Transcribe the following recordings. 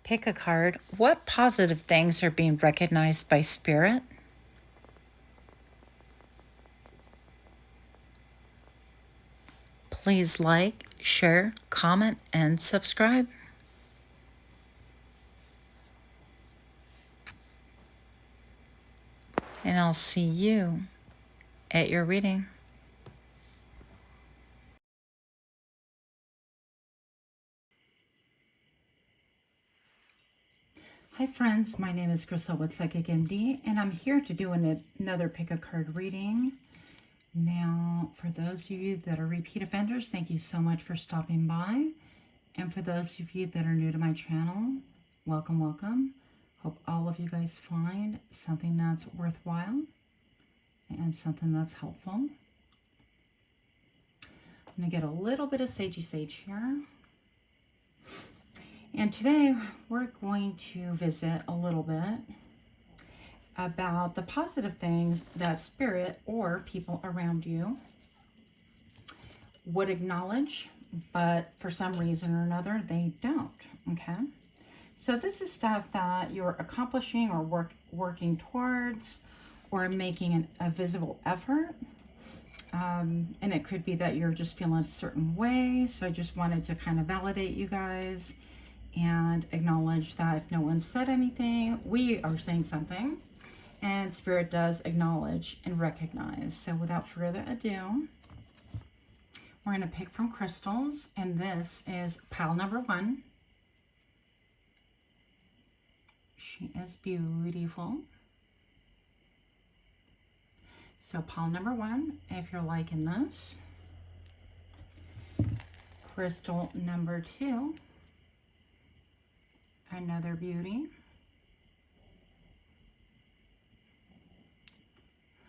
Pick a card. What positive things are being recognized by Spirit? Please like, share, comment, and subscribe. And I'll see you at your reading. Hi friends, my name is Crystal with Psychic MD, and I'm here to do another pick a card reading. Now, for those of you that are repeat offenders, thank you so much for stopping by. And for those of you that are new to my channel, welcome, welcome. Hope all of you guys find something that's worthwhile and something that's helpful. I'm going to get a little bit of sagey sage here. And today we're going to visit a little bit about the positive things that Spirit or people around you would acknowledge, but for some reason or another, they don't, okay? So this is stuff that you're accomplishing or working towards or making a visible effort. And it could be that you're just feeling a certain way. So I just wanted to kind of validate you guys and acknowledge that if no one said anything, we are saying something. And Spirit does acknowledge and recognize. So without further ado, we're going to pick from crystals. And this is pile number 1. She is beautiful. So pile number 1, if you're liking this. Crystal number 2. Another beauty.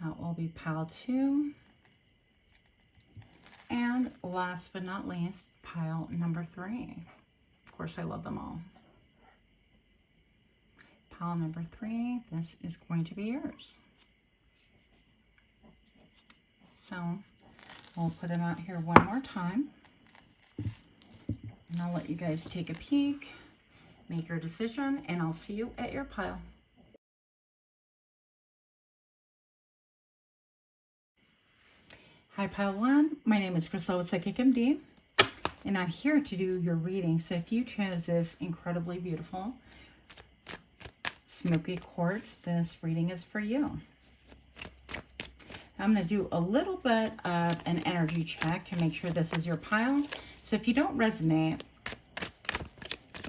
That will be pile 2. And last but not least, pile number 3. Of course, I love them all. Pile number 3, this is going to be yours. So we'll put them out here one more time. And I'll let you guys take a peek, make your decision, and I'll see you at your pile. Hi, pile 1. My name is Crystal with Psychic MD, and I'm here to do your reading. So if you chose this incredibly beautiful smoky quartz, this reading is for you. I'm going to do a little bit of an energy check to make sure this is your pile. So if you don't resonate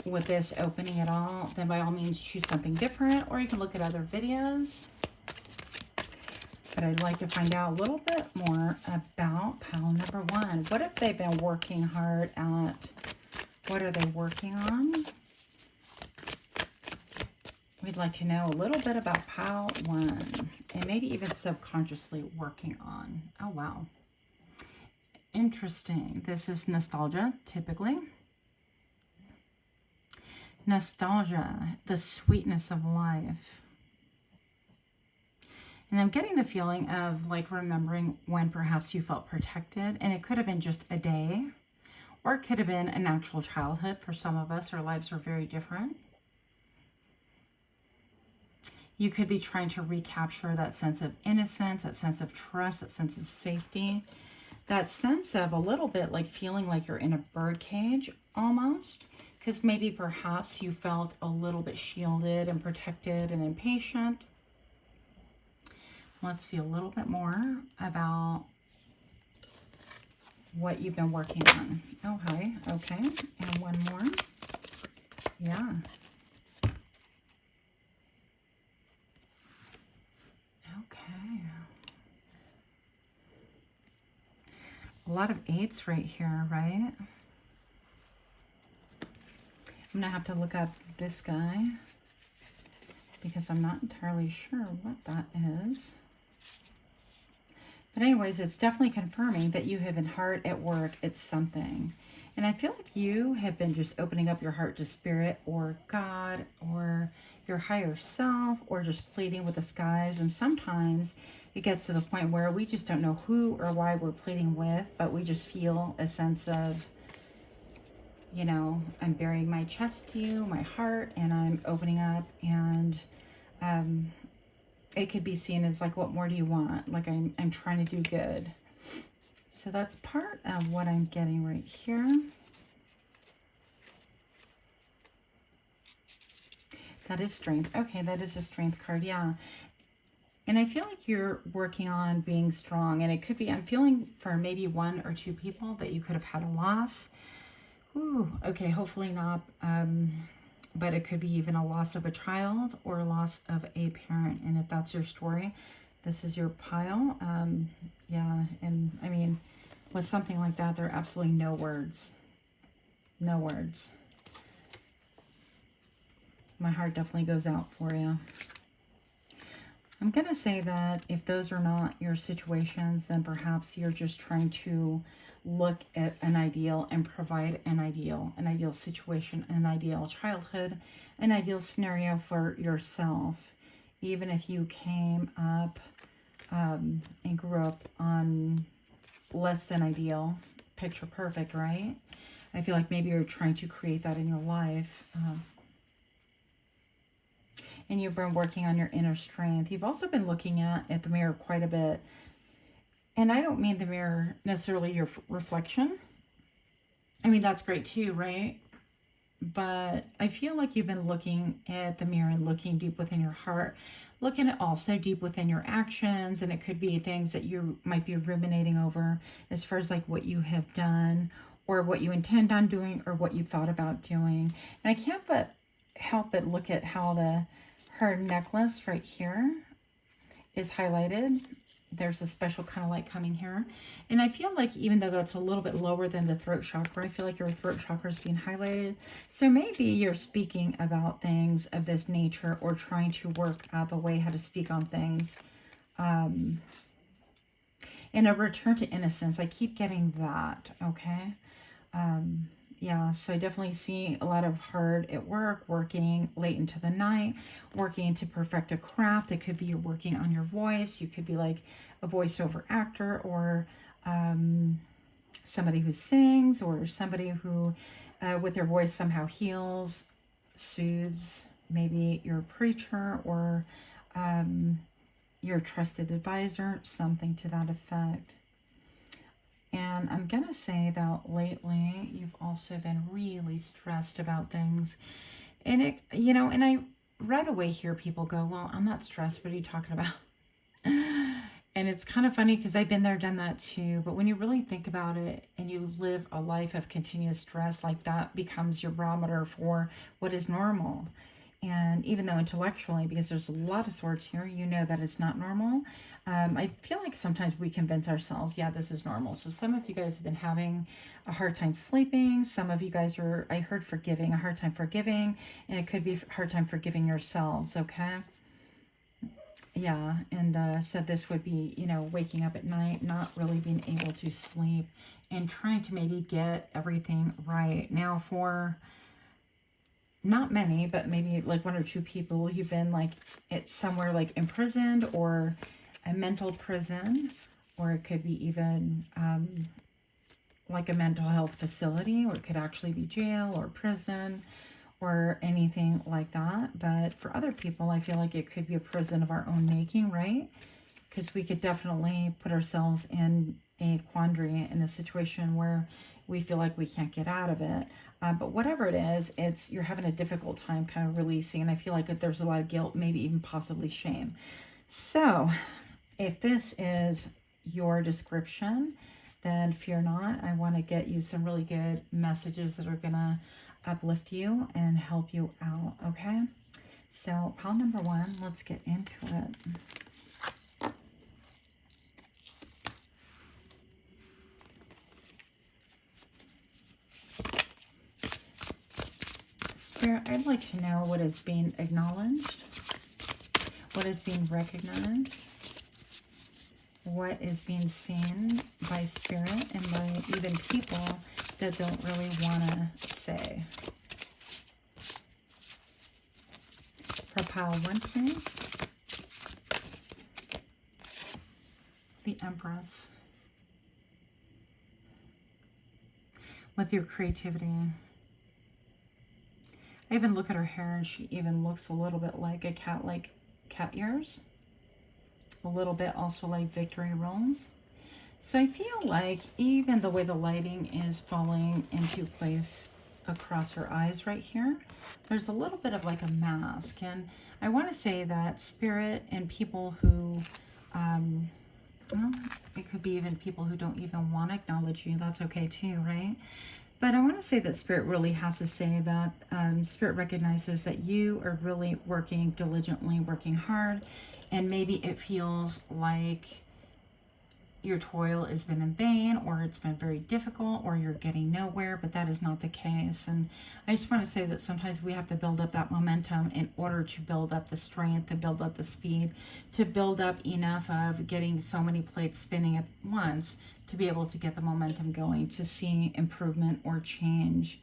with this opening at all, then by all means choose something different, or you can look at other videos. But I'd like to find out a little bit more about pile number 1. What have they been working hard at? What are they working on? We'd like to know a little bit about pile 1, and maybe even subconsciously working on. Oh, wow. Interesting. This is nostalgia, typically. Nostalgia, the sweetness of life. And I'm getting the feeling of like remembering when perhaps you felt protected, and it could have been just a day, or it could have been an actual childhood. For some of us, our lives are very different. You could be trying to recapture that sense of innocence, that sense of trust, that sense of safety, that sense of a little bit like feeling like you're in a bird cage almost, because maybe perhaps you felt a little bit shielded and protected and impatient. Let's see a little bit more about what you've been working on. Oh, hi. Okay. And one more. Yeah. Okay. A lot of 8s right here, right? I'm going to have to look up this guy because I'm not entirely sure what that is. But anyways, it's definitely confirming that you have been hard at work at something. And I feel like you have been just opening up your heart to Spirit or God or your higher self, or just pleading with the skies. And sometimes it gets to the point where we just don't know who or why we're pleading with, but we just feel a sense of, you know, I'm bearing my chest to you, my heart, and I'm opening up, and it could be seen as like, what more do you want? Like I'm trying to do good. So that's part of what I'm getting right here. That is strength. Okay, that is a strength card, yeah. And I feel like you're working on being strong, and it could be, I'm feeling for maybe 1 or 2 people that you could have had a loss. Ooh, okay, hopefully not, but it could be even a loss of a child or a loss of a parent. And if that's your story, this is your pile. Yeah, and I mean, with something like that, there are absolutely no words. No words. My heart definitely goes out for you. I'm going to say that if those are not your situations, then perhaps you're just trying to look at an ideal and provide an ideal situation, an ideal childhood, an ideal scenario for yourself. Even if you came up and grew up on less than ideal, picture perfect, right? I feel like maybe you're trying to create that in your life. And you've been working on your inner strength. You've also been looking at the mirror quite a bit. And I don't mean the mirror necessarily your reflection. I mean, that's great too, right? But I feel like you've been looking at the mirror and looking deep within your heart, looking at also deep within your actions. And it could be things that you might be ruminating over as far as like what you have done or what you intend on doing or what you thought about doing. And I can't but help but look at how her necklace right here is highlighted. There's a special kind of light coming here. And I feel like even though it's a little bit lower than the throat chakra, I feel like your throat chakra is being highlighted. So maybe you're speaking about things of this nature or trying to work up a way how to speak on things. And a return to innocence. I keep getting that, okay? Yeah, so I definitely see a lot of hard at work, working late into the night, working to perfect a craft. It could be you're working on your voice. You could be like a voiceover actor or somebody who sings or somebody who, with their voice, somehow heals, soothes. Maybe you're a preacher or you're a trusted advisor, something to that effect. And I'm going to say that lately you've also been really stressed about things. And it, you know, and I right away hear people go, well, I'm not stressed. What are you talking about? And it's kind of funny because I've been there, done that too. But when you really think about it and you live a life of continuous stress, like that becomes your barometer for what is normal. And even though intellectually, because there's a lot of swords here, you know that it's not normal. I feel like sometimes we convince ourselves, yeah, this is normal. So some of you guys have been having a hard time sleeping. Some of you guys are, I heard forgiving, a hard time forgiving. And it could be a hard time forgiving yourselves, okay? Yeah, and so this would be, you know, waking up at night, not really being able to sleep, and trying to maybe get everything right. Now for not many, but maybe like 1 or 2 people, you've been like it's somewhere like imprisoned or a mental prison, or it could be even like a mental health facility, or it could actually be jail or prison or anything like that. But for other people, I feel like it could be a prison of our own making, right? Because we could definitely put ourselves in a quandary, in a situation where we feel like we can't get out of it. But whatever it is, it's you're having a difficult time kind of releasing. And I feel like that there's a lot of guilt, maybe even possibly shame. So if this is your description, then fear not. I want to get you some really good messages that are going to uplift you and help you out, okay? So pile number 1, let's get into it. Spirit, I'd like to know what is being acknowledged, what is being recognized, what is being seen by Spirit and by even people that don't really want to say. For pile 1, please. The Empress. With your creativity, I even look at her hair and she even looks a little bit like a cat, like cat ears. A little bit also like Victory Rose. So I feel like even the way the lighting is falling into place across her eyes right here, there's a little bit of like a mask. And I want to say that spirit and people who, well, it could be even people who don't even want to acknowledge you. That's okay too, right? But I want to say that Spirit really has to say that Spirit recognizes that you are really working diligently, working hard, and maybe it feels like your toil has been in vain, or it's been very difficult, or you're getting nowhere, but that is not the case. And I just want to say that sometimes we have to build up that momentum in order to build up the strength, to build up the speed, to build up enough of getting so many plates spinning at once to be able to get the momentum going, to see improvement or change,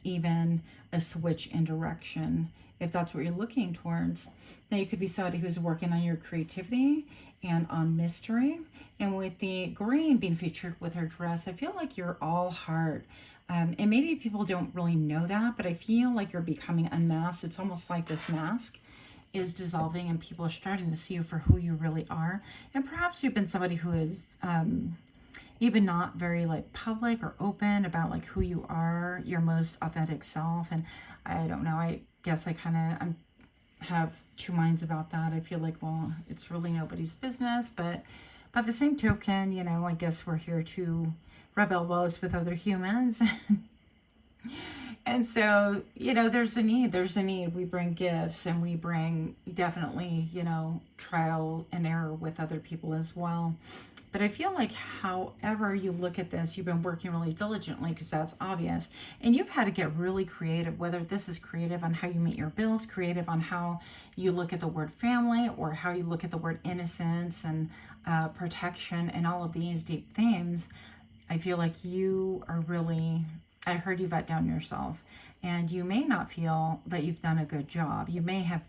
even a switch in direction, if that's what you're looking towards. Now you could be somebody who's working on your creativity and on mystery. And with the green being featured with her dress, I feel like you're all heart. And maybe people don't really know that, but I feel like you're becoming unmasked. It's almost like this mask is dissolving and people are starting to see you for who you really are. And perhaps you've been somebody who is even not very like public or open about like who you are, your most authentic self. And I don't know, I guess I kind of have two minds about that. I feel like, well, it's really nobody's business, but by the same token, you know, I guess we're here to rub elbows with other humans. And so, you know, there's a need. We bring gifts and we bring definitely, you know, trial and error with other people as well. But I feel like however you look at this, you've been working really diligently, because that's obvious. And you've had to get really creative, whether this is creative on how you meet your bills, creative on how you look at the word family, or how you look at the word innocence and protection and all of these deep themes. I feel like you are really, I heard you vet down yourself, and you may not feel that you've done a good job. You may have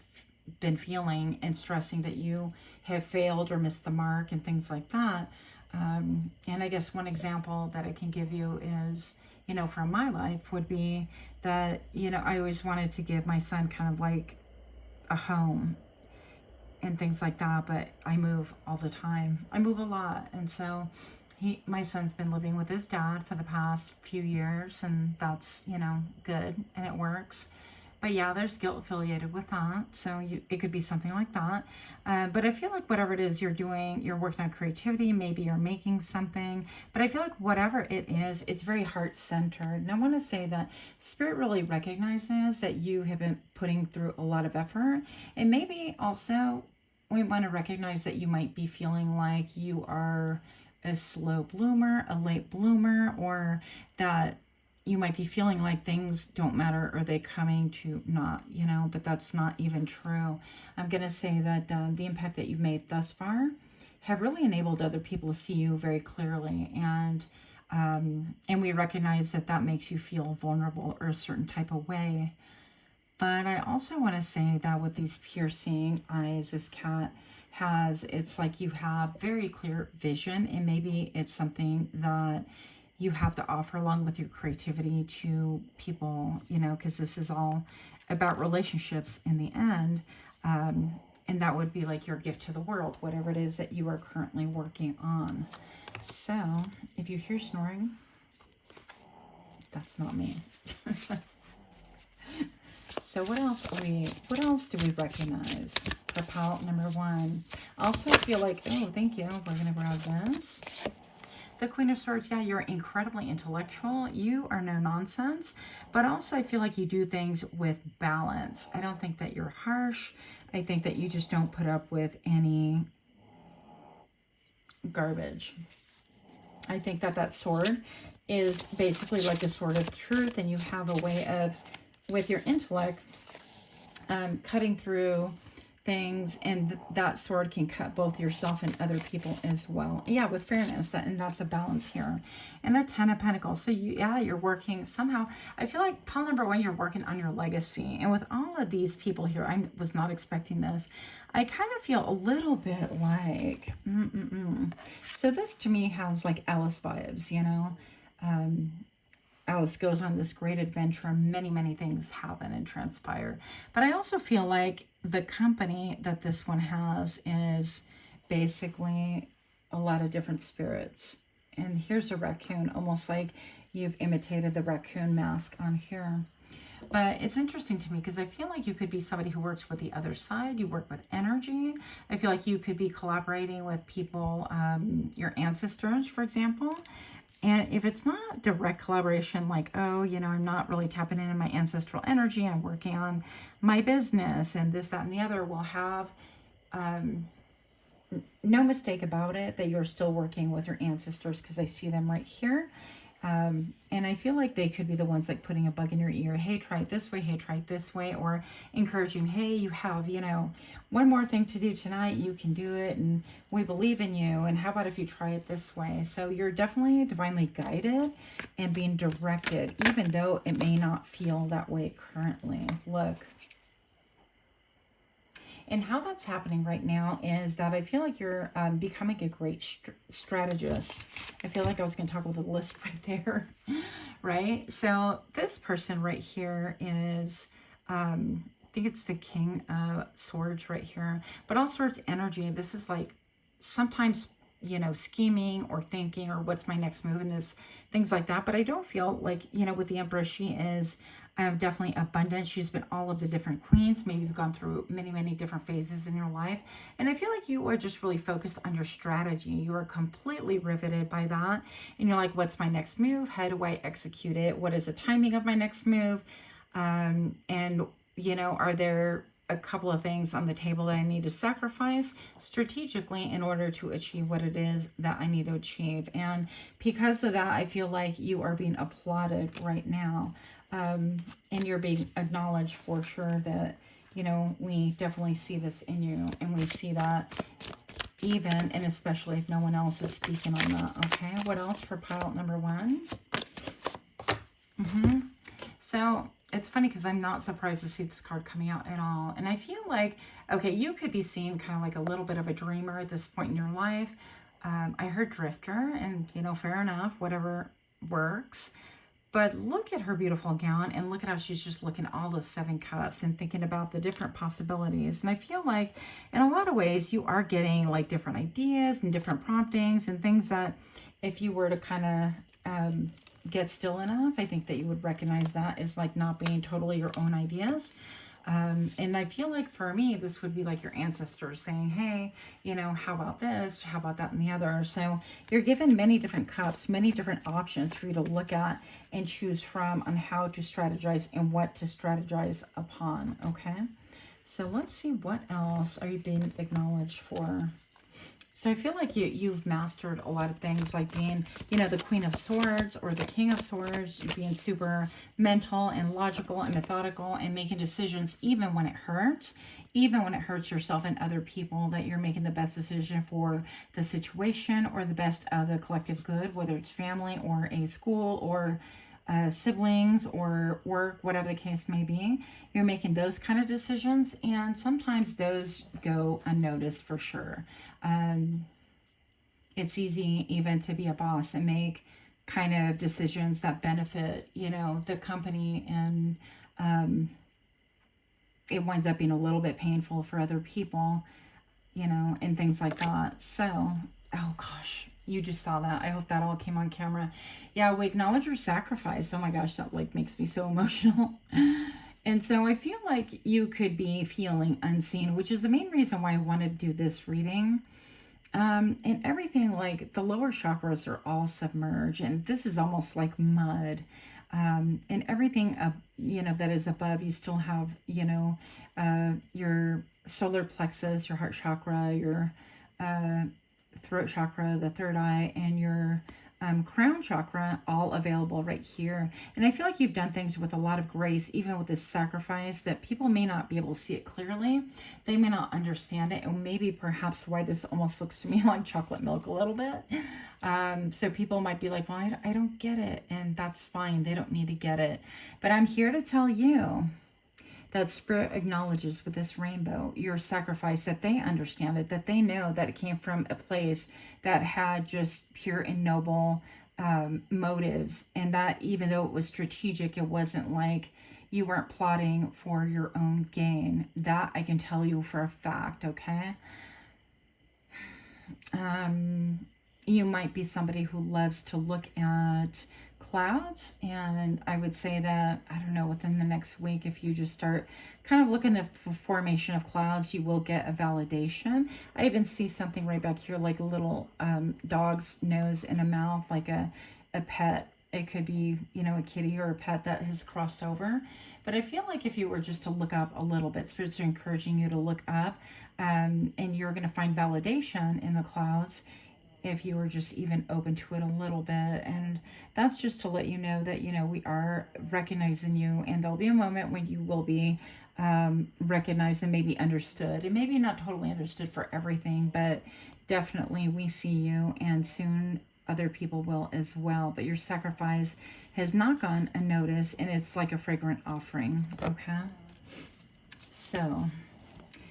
been feeling and stressing that you have failed or missed the mark and things like that. And I guess one example that I can give you is, you know, from my life would be that, you know, I always wanted to give my son kind of like a home and things like that, but I move all the time. I move a lot. And so my son's been living with his dad for the past few years, and that's, you know, good and it works. But yeah, there's guilt affiliated with that. So it could be something like that. But I feel like whatever it is you're doing, you're working on creativity, maybe you're making something. But I feel like whatever it is, it's very heart-centered. And I want to say that Spirit really recognizes that you have been putting through a lot of effort. And maybe also we want to recognize that you might be feeling like you are a slow bloomer, a late bloomer, or that you might be feeling like things don't matter, or they coming to not, you know, but that's not even true. I'm going to say that the impact that you've made thus far have really enabled other people to see you very clearly. And we recognize that that makes you feel vulnerable or a certain type of way. But I also want to say that with these piercing eyes this cat has, it's like you have very clear vision, and maybe it's something that you have to offer along with your creativity to people, you know, because this is all about relationships in the end. And that would be like your gift to the world, whatever it is that you are currently working on. So if you hear snoring, that's not me. So what else do we recognize for palette number 1? Also feel like, oh, thank you. We're going to grab this. The Queen of Swords, yeah, you're incredibly intellectual. You are no nonsense, but also I feel like you do things with balance. I don't think that you're harsh. I think that you just don't put up with any garbage. I think that that sword is basically like a sword of truth, and you have a way of, with your intellect, cutting through things, and that sword can cut both yourself and other people as well. Yeah, with fairness, and that's a balance here. And the 10 of Pentacles. So you're working somehow. I feel like pile number 1, you're working on your legacy. And with all of these people here, I was not expecting this. I kind of feel a little bit like, so this to me has like Alice vibes, you know. Alice goes on this great adventure. Many, many things happen and transpire. But I also feel like the company that this one has is basically a lot of different spirits. And here's a raccoon, almost like you've imitated the raccoon mask on here. But it's interesting to me because I feel like you could be somebody who works with the other side. You work with energy. I feel like you could be collaborating with people, your ancestors, for example. And if it's not direct collaboration, like, oh, you know, I'm not really tapping into my ancestral energy and I'm working on my business and this, that, and the other, will have no mistake about it that you're still working with your ancestors, because I see them right here. And I feel like they could be the ones like putting a bug in your ear. Hey, try it this way. Hey, try it this way. Or encouraging, hey, you have, you know, one more thing to do tonight. You can do it. And we believe in you. And how about if you try it this way? So you're definitely divinely guided and being directed, even though it may not feel that way currently. Look. And how that's happening right now is that I feel like you're becoming a great strategist. I feel like I was going to talk with a list right there, right? So this person right here is, I think it's the King of Swords right here, but all sorts of energy. This is like sometimes, you know, scheming or thinking or what's my next move in this, things like that. But I don't feel like, you know, with the Empress, she is definitely abundant. She's been all of the different queens. Maybe you've gone through many, many different phases in your life. And I feel like you are just really focused on your strategy. You are completely riveted by that. And you're like, what's my next move? How do I execute it? What is the timing of my next move? And, you know, are there a couple of things on the table that I need to sacrifice strategically in order to achieve what it is that I need to achieve? And because of that, I feel like you are being applauded right now. And you're being acknowledged for sure that, you know, we definitely see this in you, and we see that even and especially if no one else is speaking on that. Okay, what else for pile number one? So it's funny because I'm not surprised to see this card coming out at all. And I feel like, okay, you could be seeing kind of like a little bit of a dreamer at this point in your life. I heard drifter, and, you know, fair enough, whatever works. But look at her beautiful gown, and look at how she's just looking at all the 7 cups and thinking about the different possibilities. And I feel like in a lot of ways you are getting like different ideas and different promptings and things that if you were to kind of get still enough, I think that you would recognize that as like not being totally your own ideas. And I feel like for me, this would be like your ancestors saying, hey, you know, how about this? How about that and the other? So you're given many different cups, many different options for you to look at and choose from on how to strategize and what to strategize upon. Okay. So let's see, what else are you being acknowledged for? So I feel like you've mastered a lot of things, like being, you know, the Queen of Swords or the King of Swords, being super mental and logical and methodical and making decisions even when it hurts yourself and other people, that you're making the best decision for the situation or the best of the collective good, whether it's family or a school or siblings or work, whatever the case may be. You're making those kind of decisions, and sometimes those go unnoticed for sure. It's easy even to be a boss and make kind of decisions that benefit, you know, the company, and it winds up being a little bit painful for other people, you know, and things like that. So, oh gosh, you just saw that. I hope that all came on camera. Yeah, we acknowledge your sacrifice. Oh my gosh, that like makes me so emotional. And so I feel like you could be feeling unseen, which is the main reason why I wanted to do this reading. And everything, like the lower chakras are all submerged, and this is almost like mud. And everything, you know, that is above, you still have, you know, your solar plexus, your heart chakra, your throat chakra, the third eye, and your crown chakra, all available right here. And I feel like you've done things with a lot of grace, even with this sacrifice, that people may not be able to see it clearly. They may not understand it, and maybe perhaps why this almost looks to me like chocolate milk a little bit. So people might be like, well, I don't get it, and that's fine. They don't need to get it. But I'm here to tell you that Spirit acknowledges with this rainbow your sacrifice, that they understand it, that they know that it came from a place that had just pure and noble motives, and that even though it was strategic, it wasn't like you weren't plotting for your own gain. That I can tell you for a fact, okay? You might be somebody who loves to look at clouds, and I would say that, I don't know, within the next week, if you just start kind of looking at the formation of clouds, you will get a validation. I even see something right back here, like a little dog's nose and a mouth, like a pet. It could be, you know, a kitty or a pet that has crossed over. But I feel like if you were just to look up a little bit, spirits are encouraging you to look up, and you're going to find validation in the clouds if you were just even open to it a little bit. And that's just to let you know that, you know, we are recognizing you, and there'll be a moment when you will be recognized and maybe understood, and maybe not totally understood for everything, but definitely we see you, and soon other people will as well. But your sacrifice has not gone unnoticed, and it's like a fragrant offering, okay? So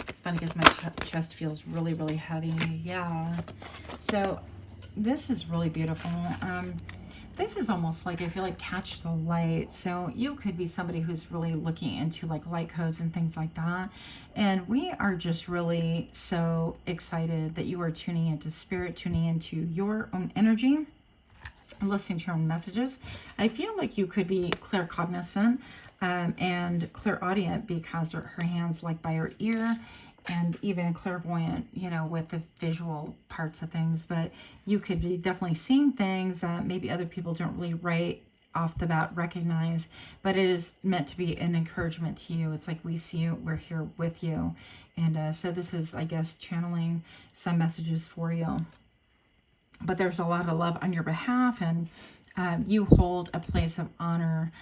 it's funny because my chest feels really, really heavy. Yeah. So this is really beautiful. This is almost like, I feel like, catch the light. So you could be somebody who's really looking into like light codes and things like that. And we are just really so excited that you are tuning into spirit, tuning into your own energy, listening to your own messages. I feel like you could be claircognizant and clairaudient, because her hands like by her ear, and even clairvoyant, you know, with the visual parts of things. But you could be definitely seeing things that maybe other people don't really right off the bat recognize, but it is meant to be an encouragement to you. It's like, we see you, we're here with you. And so this is, I guess, channeling some messages for you. But there's a lot of love on your behalf, and you hold a place of honor,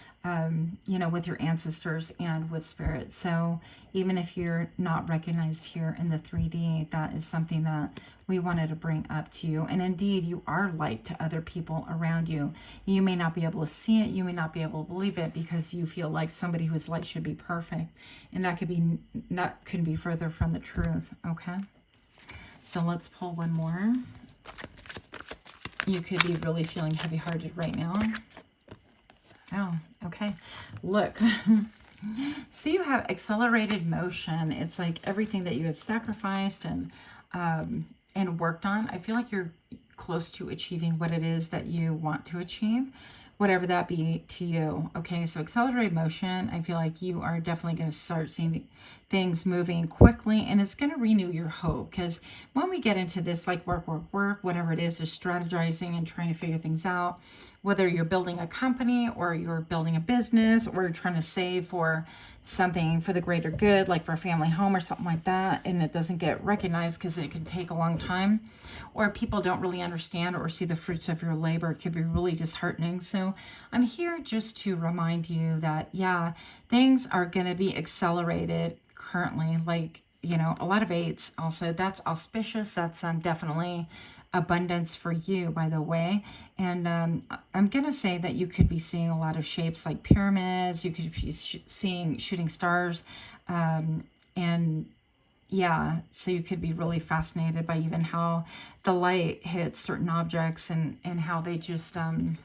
you know, with your ancestors and with spirit. So even if you're not recognized here in the 3D, that is something that we wanted to bring up to you. And indeed, you are light to other people around you. You may not be able to see it, you may not be able to believe it, because you feel like somebody who's light should be perfect, and that couldn't be further from the truth. Okay, so let's pull one more. You could be really feeling heavy-hearted right now. Oh, okay. Look. So you have accelerated motion. It's like everything that you have sacrificed and worked on. I feel like you're close to achieving what it is that you want to achieve, whatever that be to you. Okay, so accelerated motion, I feel like you are definitely going to start seeing things moving quickly, and it's going to renew your hope. Because when we get into this, like work, whatever it is strategizing and trying to figure things out, whether you're building a company or you're building a business, or you're trying to save for something for the greater good, like for a family home or something like that, and it doesn't get recognized because it can take a long time, or people don't really understand or see the fruits of your labor, it could be really disheartening. So I'm here just to remind you that, yeah, things are going to be accelerated currently. Like, you know, a lot of 8s also, that's auspicious. That's definitely abundance for you, by the way. And I'm going to say that you could be seeing a lot of shapes like pyramids. You could be seeing shooting stars. And yeah, so you could be really fascinated by even how the light hits certain objects, and how they just kind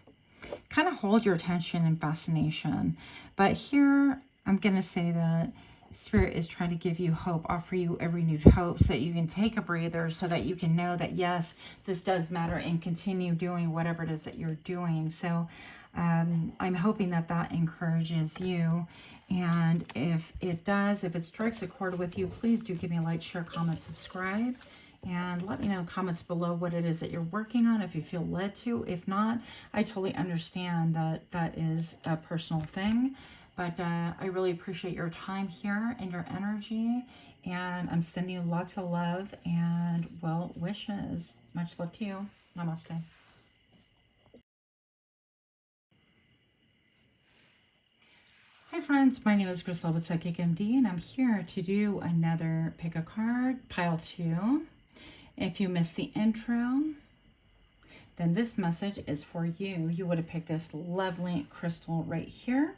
of hold your attention and fascination. But here, I'm going to say that Spirit is trying to give you hope, offer you a renewed hope, so that you can take a breather, so that you can know that, yes, this does matter, and continue doing whatever it is that you're doing. So I'm hoping that that encourages you. And if it does, if it strikes a chord with you, please do give me a like, share, comment, subscribe. And let me know in comments below what it is that you're working on, if you feel led to. If not, I totally understand that that is a personal thing. But I really appreciate your time here and your energy. And I'm sending you lots of love and well wishes. Much love to you. Namaste. Hi friends, my name is Crystal with Psychic MD, and I'm here to do another pick a card, pile 2. If you missed the intro, then this message is for you. You would have picked this lovely crystal right here.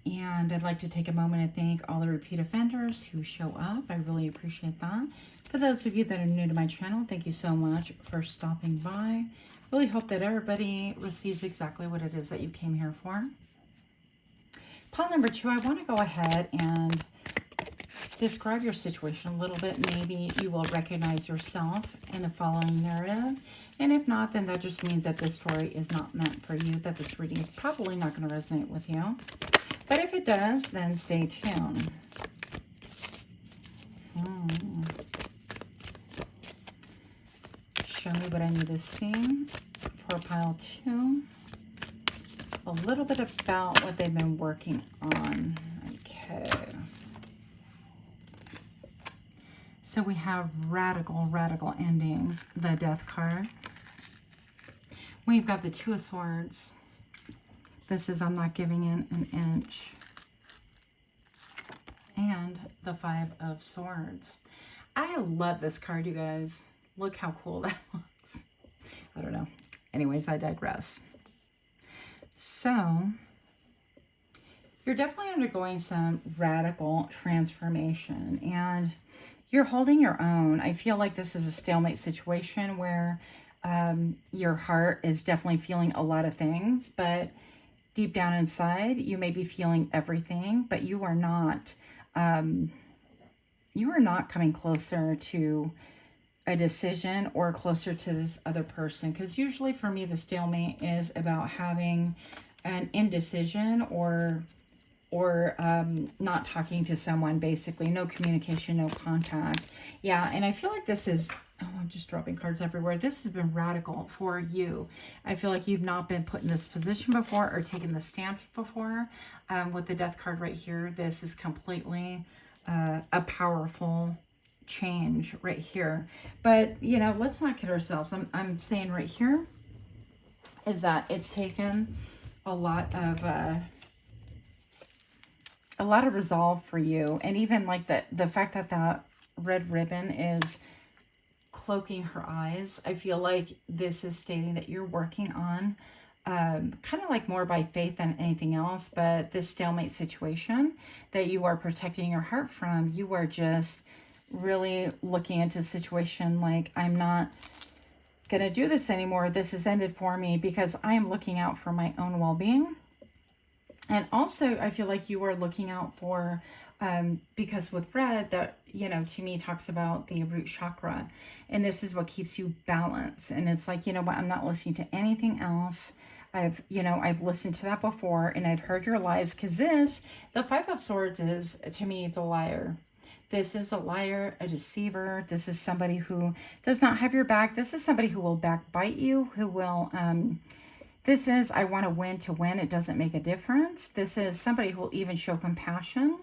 And I'd like to take a moment and thank all the repeat offenders who show up. I really appreciate that. For those of you that are new to my channel, thank you so much for stopping by. Really hope that everybody receives exactly what it is that you came here for. Pile number 2, I want to go ahead and describe your situation a little bit. Maybe you will recognize yourself in the following narrative. And if not, then that just means that this story is not meant for you, that this reading is probably not going to resonate with you. But if it does, then stay tuned. Show me what I need to see for pile 2. A little bit about what they've been working on. Okay. So we have radical endings, the Death card. We've got the Two of Swords. This is I'm not giving in an inch. And the Five of Swords. I love this card, you guys. Look how cool that looks. I don't know. Anyways, I digress. So, you're definitely undergoing some radical transformation. And you're holding your own. I feel like this is a stalemate situation where your heart is definitely feeling a lot of things. But deep down inside, you may be feeling everything. But you are not coming closer to a decision or closer to this other person, because usually for me the stalemate is about having an indecision or not talking to someone, basically no communication, no contact. Yeah, and I feel like this is, oh, I'm just dropping cards everywhere. This has been radical for you. I feel like you've not been put in this position before or taken the stamps before. With the Death card right here, this is completely a powerful change right here. But you know, let's not kid ourselves. I'm saying right here is that it's taken a lot of resolve for you. And even like the fact that that red ribbon is cloaking her eyes, I feel like this is stating that you're working on kind of like more by faith than anything else. But this stalemate situation that you are protecting your heart from, you are just really looking into a situation like, I'm not gonna do this anymore. This has ended for me because I am looking out for my own well-being. And also I feel like you are looking out for because with red, that, you know, to me talks about the root chakra, and this is what keeps you balanced. And it's like, you know what, I'm not listening to anything else. I've listened to that before, and I've heard your lies, because the Five of Swords is, to me, the liar. This is a liar, a deceiver. This is somebody who does not have your back. This is somebody who will backbite you, who will, this is, I want to win. It doesn't make a difference. This is somebody who will even show compassion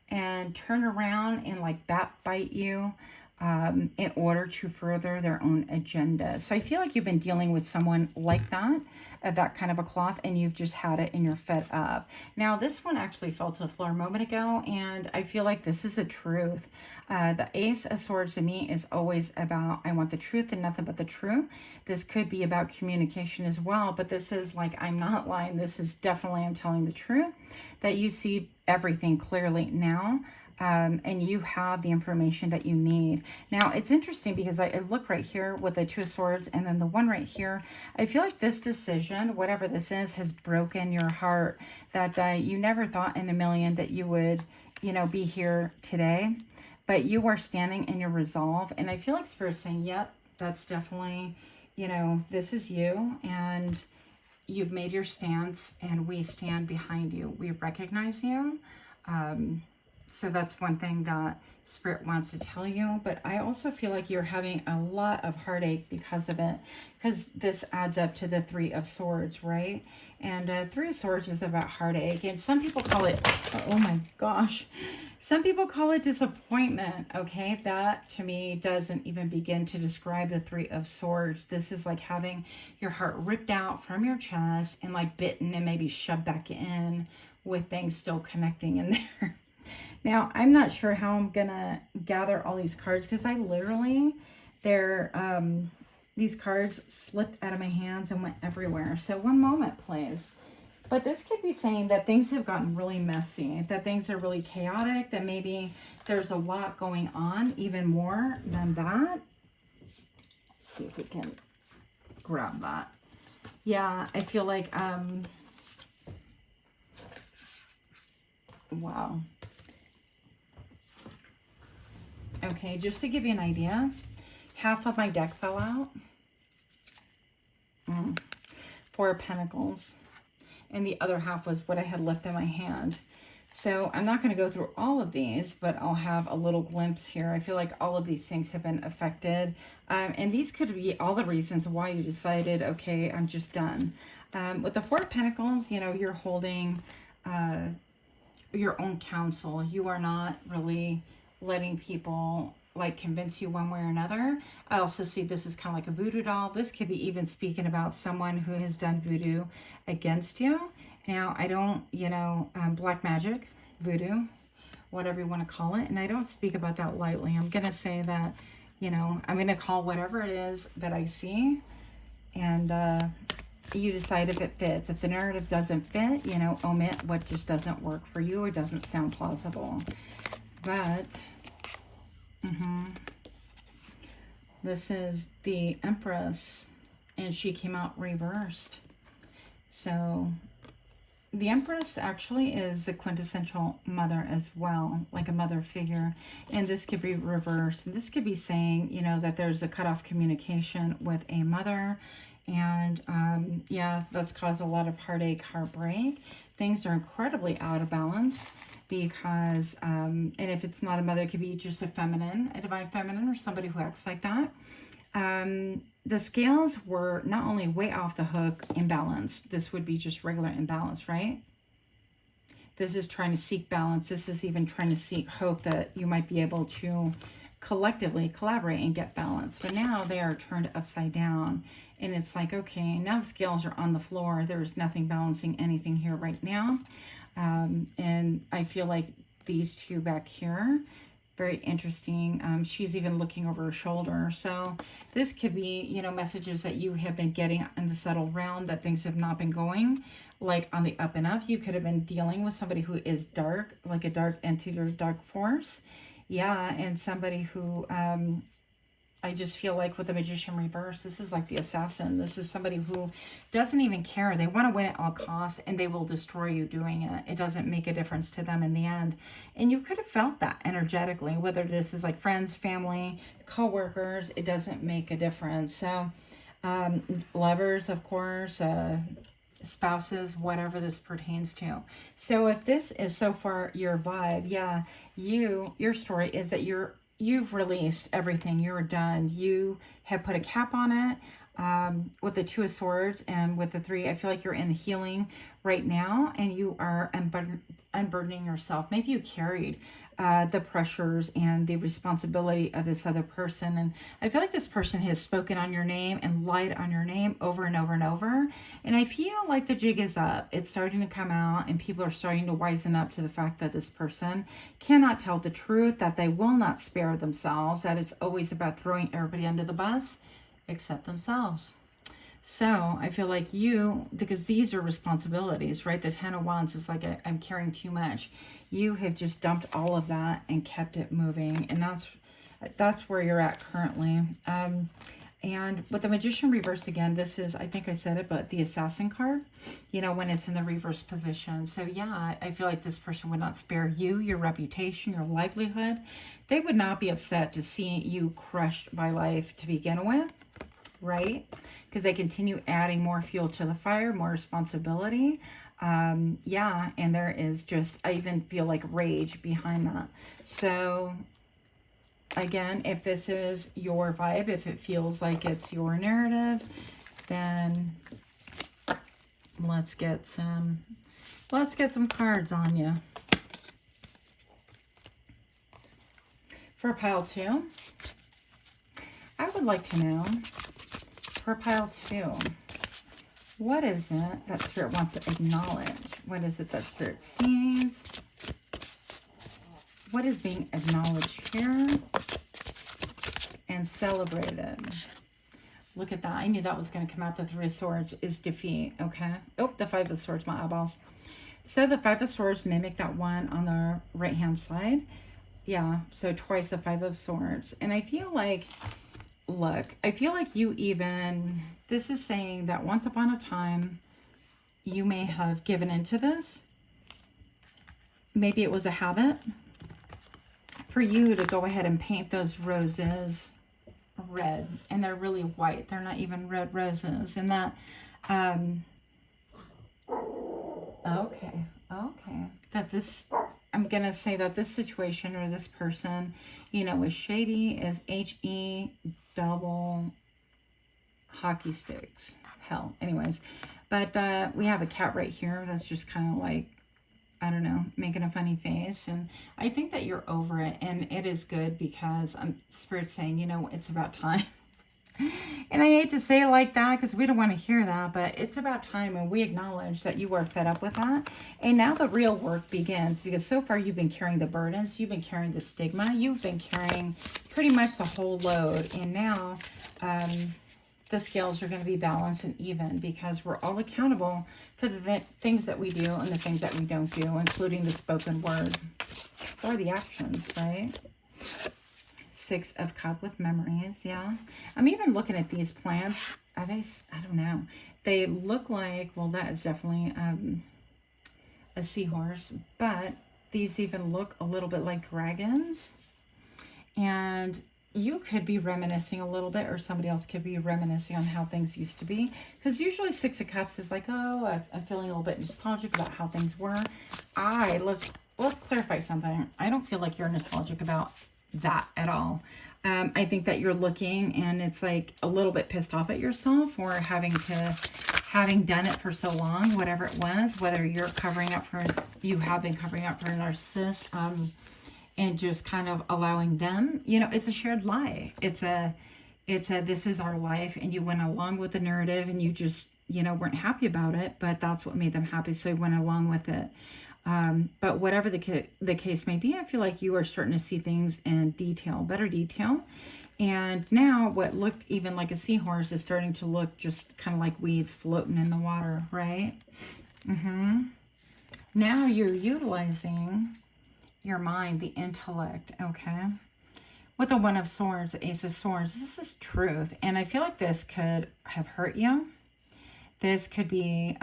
and turn around and like backbite you in order to further their own agenda. So I feel like you've been dealing with someone like that, of that kind of a cloth, and you've just had it and you're fed up. Now, this one actually fell to the floor a moment ago, and I feel like this is the truth. The Ace of Swords to me is always about, I want the truth and nothing but the truth. This could be about communication as well, but this is like, I'm not lying. This is definitely, I'm telling the truth, that you see everything clearly now. And you have the information that you need. Now, it's interesting because I look right here with the Two of Swords, and then the one right here. I feel like this decision, whatever this is, has broken your heart, that you never thought in a million that you would, you know, be here today. But you are standing in your resolve. And I feel like Spirit's saying, yep, that's definitely, you know, this is you. And you've made your stance, and we stand behind you. We recognize you. So that's one thing that Spirit wants to tell you. But I also feel like you're having a lot of heartache because of it, because this adds up to the Three of Swords, right? And Three of Swords is about heartache. And some people call it, oh my gosh, some people call it disappointment, okay? That, to me, doesn't even begin to describe the Three of Swords. This is like having your heart ripped out from your chest and like bitten and maybe shoved back in with things still connecting in there. Now, I'm not sure how I'm going to gather all these cards, because I literally, these cards slipped out of my hands and went everywhere. So one moment, please. But this could be saying that things have gotten really messy, that things are really chaotic, that maybe there's a lot going on, even more than that. Let's see if we can grab that. Yeah, I feel like, wow. Okay, just to give you an idea, half of my deck fell out. Four of Pentacles. And the other half was what I had left in my hand. So I'm not going to go through all of these, but I'll have a little glimpse here. I feel like all of these things have been affected. And these could be all the reasons why you decided, okay, I'm just done. With the Four of Pentacles, you know, you're holding your own counsel. You are not really letting people like convince you one way or another. I also see this is kind of like a voodoo doll. This could be even speaking about someone who has done voodoo against you. Now, I don't, you know, black magic, voodoo, whatever you want to call it. And I don't speak about that lightly. I'm going to say that, you know, I'm going to call whatever it is that I see. And you decide if it fits. If the narrative doesn't fit, you know, omit what just doesn't work for you or doesn't sound plausible. But this is the Empress, and she came out reversed. So the Empress actually is a quintessential mother as well, like a mother figure. And this could be reversed. And this could be saying, you know, that there's a cutoff communication with a mother. And yeah, that's caused a lot of heartache, heartbreak. Things are incredibly out of balance because, and if it's not a mother, it could be just a feminine, a divine feminine, or somebody who acts like that. The scales were not only way off the hook, imbalanced. This would be just regular imbalance, right? This is trying to seek balance. This is even trying to seek hope that you might be able to collectively collaborate and get balance. But now they are turned upside down. And it's like, okay, now the scales are on the floor. There's nothing balancing anything here right now. And I feel like these two back here, very interesting. She's even looking over her shoulder. So this could be, you know, messages that you have been getting in the subtle realm that things have not been going like on the up and up. You could have been dealing with somebody who is dark, like a dark entity or dark force. Yeah, and somebody who, I just feel like with the Magician reverse, this is like the Assassin. This is somebody who doesn't even care. They want to win at all costs, and they will destroy you doing it. It doesn't make a difference to them in the end. And you could have felt that energetically, whether this is like friends, family, co-workers, it doesn't make a difference. So lovers, of course, spouses, whatever this pertains to. So if this is so far your vibe, yeah, your story is that you've released everything. You're done. You have put a cap on it. With the Two of Swords and with the Three, I feel like you're in the healing right now, and you are unburdening yourself. Maybe you carried the pressures and the responsibility of this other person, and I feel like this person has spoken on your name and lied on your name over and over and over, and I feel like the jig is up. It's starting to come out, and people are starting to wisen up to the fact that this person cannot tell the truth, that they will not spare themselves, that it's always about throwing everybody under the bus except themselves. So I feel like you, because these are responsibilities, right? The Ten of Wands is like, I'm carrying too much. You have just dumped all of that and kept it moving. And that's where you're at currently. And with the Magician reverse again, this is, I think I said it, but the Assassin card, you know, when it's in the reverse position. So yeah, I feel like this person would not spare you, your reputation, your livelihood. They would not be upset to see you crushed by life to begin with, right? Because they continue adding more fuel to the fire, more responsibility. Yeah, and there is just, I even feel like rage behind that. So again, if this is your vibe, if it feels like it's your narrative, then let's get some cards on you. For pile 2, I would like to know, for pile 2, what is it that Spirit wants to acknowledge? What is it that Spirit sees? What is being acknowledged here and celebrated? Look at that. I knew that was going to come out. The Three of Swords is defeat. Okay. Oh, the Five of Swords, my eyeballs. So the Five of Swords mimic that one on the right-hand side. Yeah. So twice the Five of Swords. And I feel like look, I feel like you even, this is saying that once upon a time, you may have given into this. Maybe it was a habit for you to go ahead and paint those roses red, and they're really white. They're not even red roses. And that, okay, that this, I'm going to say that this situation or this person, you know, is shady, is H-E double hockey sticks. Hell, anyways. But we have a cat right here that's just kind of like, I don't know, making a funny face. And I think that you're over it. And it is good because Spirit's saying, you know, it's about time. And I hate to say it like that because we don't want to hear that, but it's about time, and we acknowledge that you are fed up with that. And now the real work begins, because so far you've been carrying the burdens, you've been carrying the stigma, you've been carrying pretty much the whole load. And now the scales are going to be balanced and even, because we're all accountable for the things that we do and the things that we don't do, including the spoken word or the actions, right? Six of Cups with memories, yeah. I'm even looking at these plants. Are they, I don't know. They look like, well, that is definitely a seahorse, but these even look a little bit like dragons. And you could be reminiscing a little bit, or somebody else could be reminiscing on how things used to be. Because usually Six of Cups is like, oh, I'm feeling a little bit nostalgic about how things were. Let's clarify something. I don't feel like you're nostalgic about that at all. I think that you're looking, and it's like a little bit pissed off at yourself for having done it for so long, whatever it was, whether you're covering up for, you have been covering up for a narcissist, and just kind of allowing them, you know, it's a shared lie. It's a, this is our life, and you went along with the narrative, and you just, you know, weren't happy about it, but that's what made them happy. So you went along with it. But whatever the case may be, I feel like you are starting to see things in detail, better detail. And now what looked even like a seahorse is starting to look just kind of like weeds floating in the water, right? Now you're utilizing your mind, the intellect, okay? With the One of Swords, Ace of Swords, this is truth. And I feel like this could have hurt you. This could be,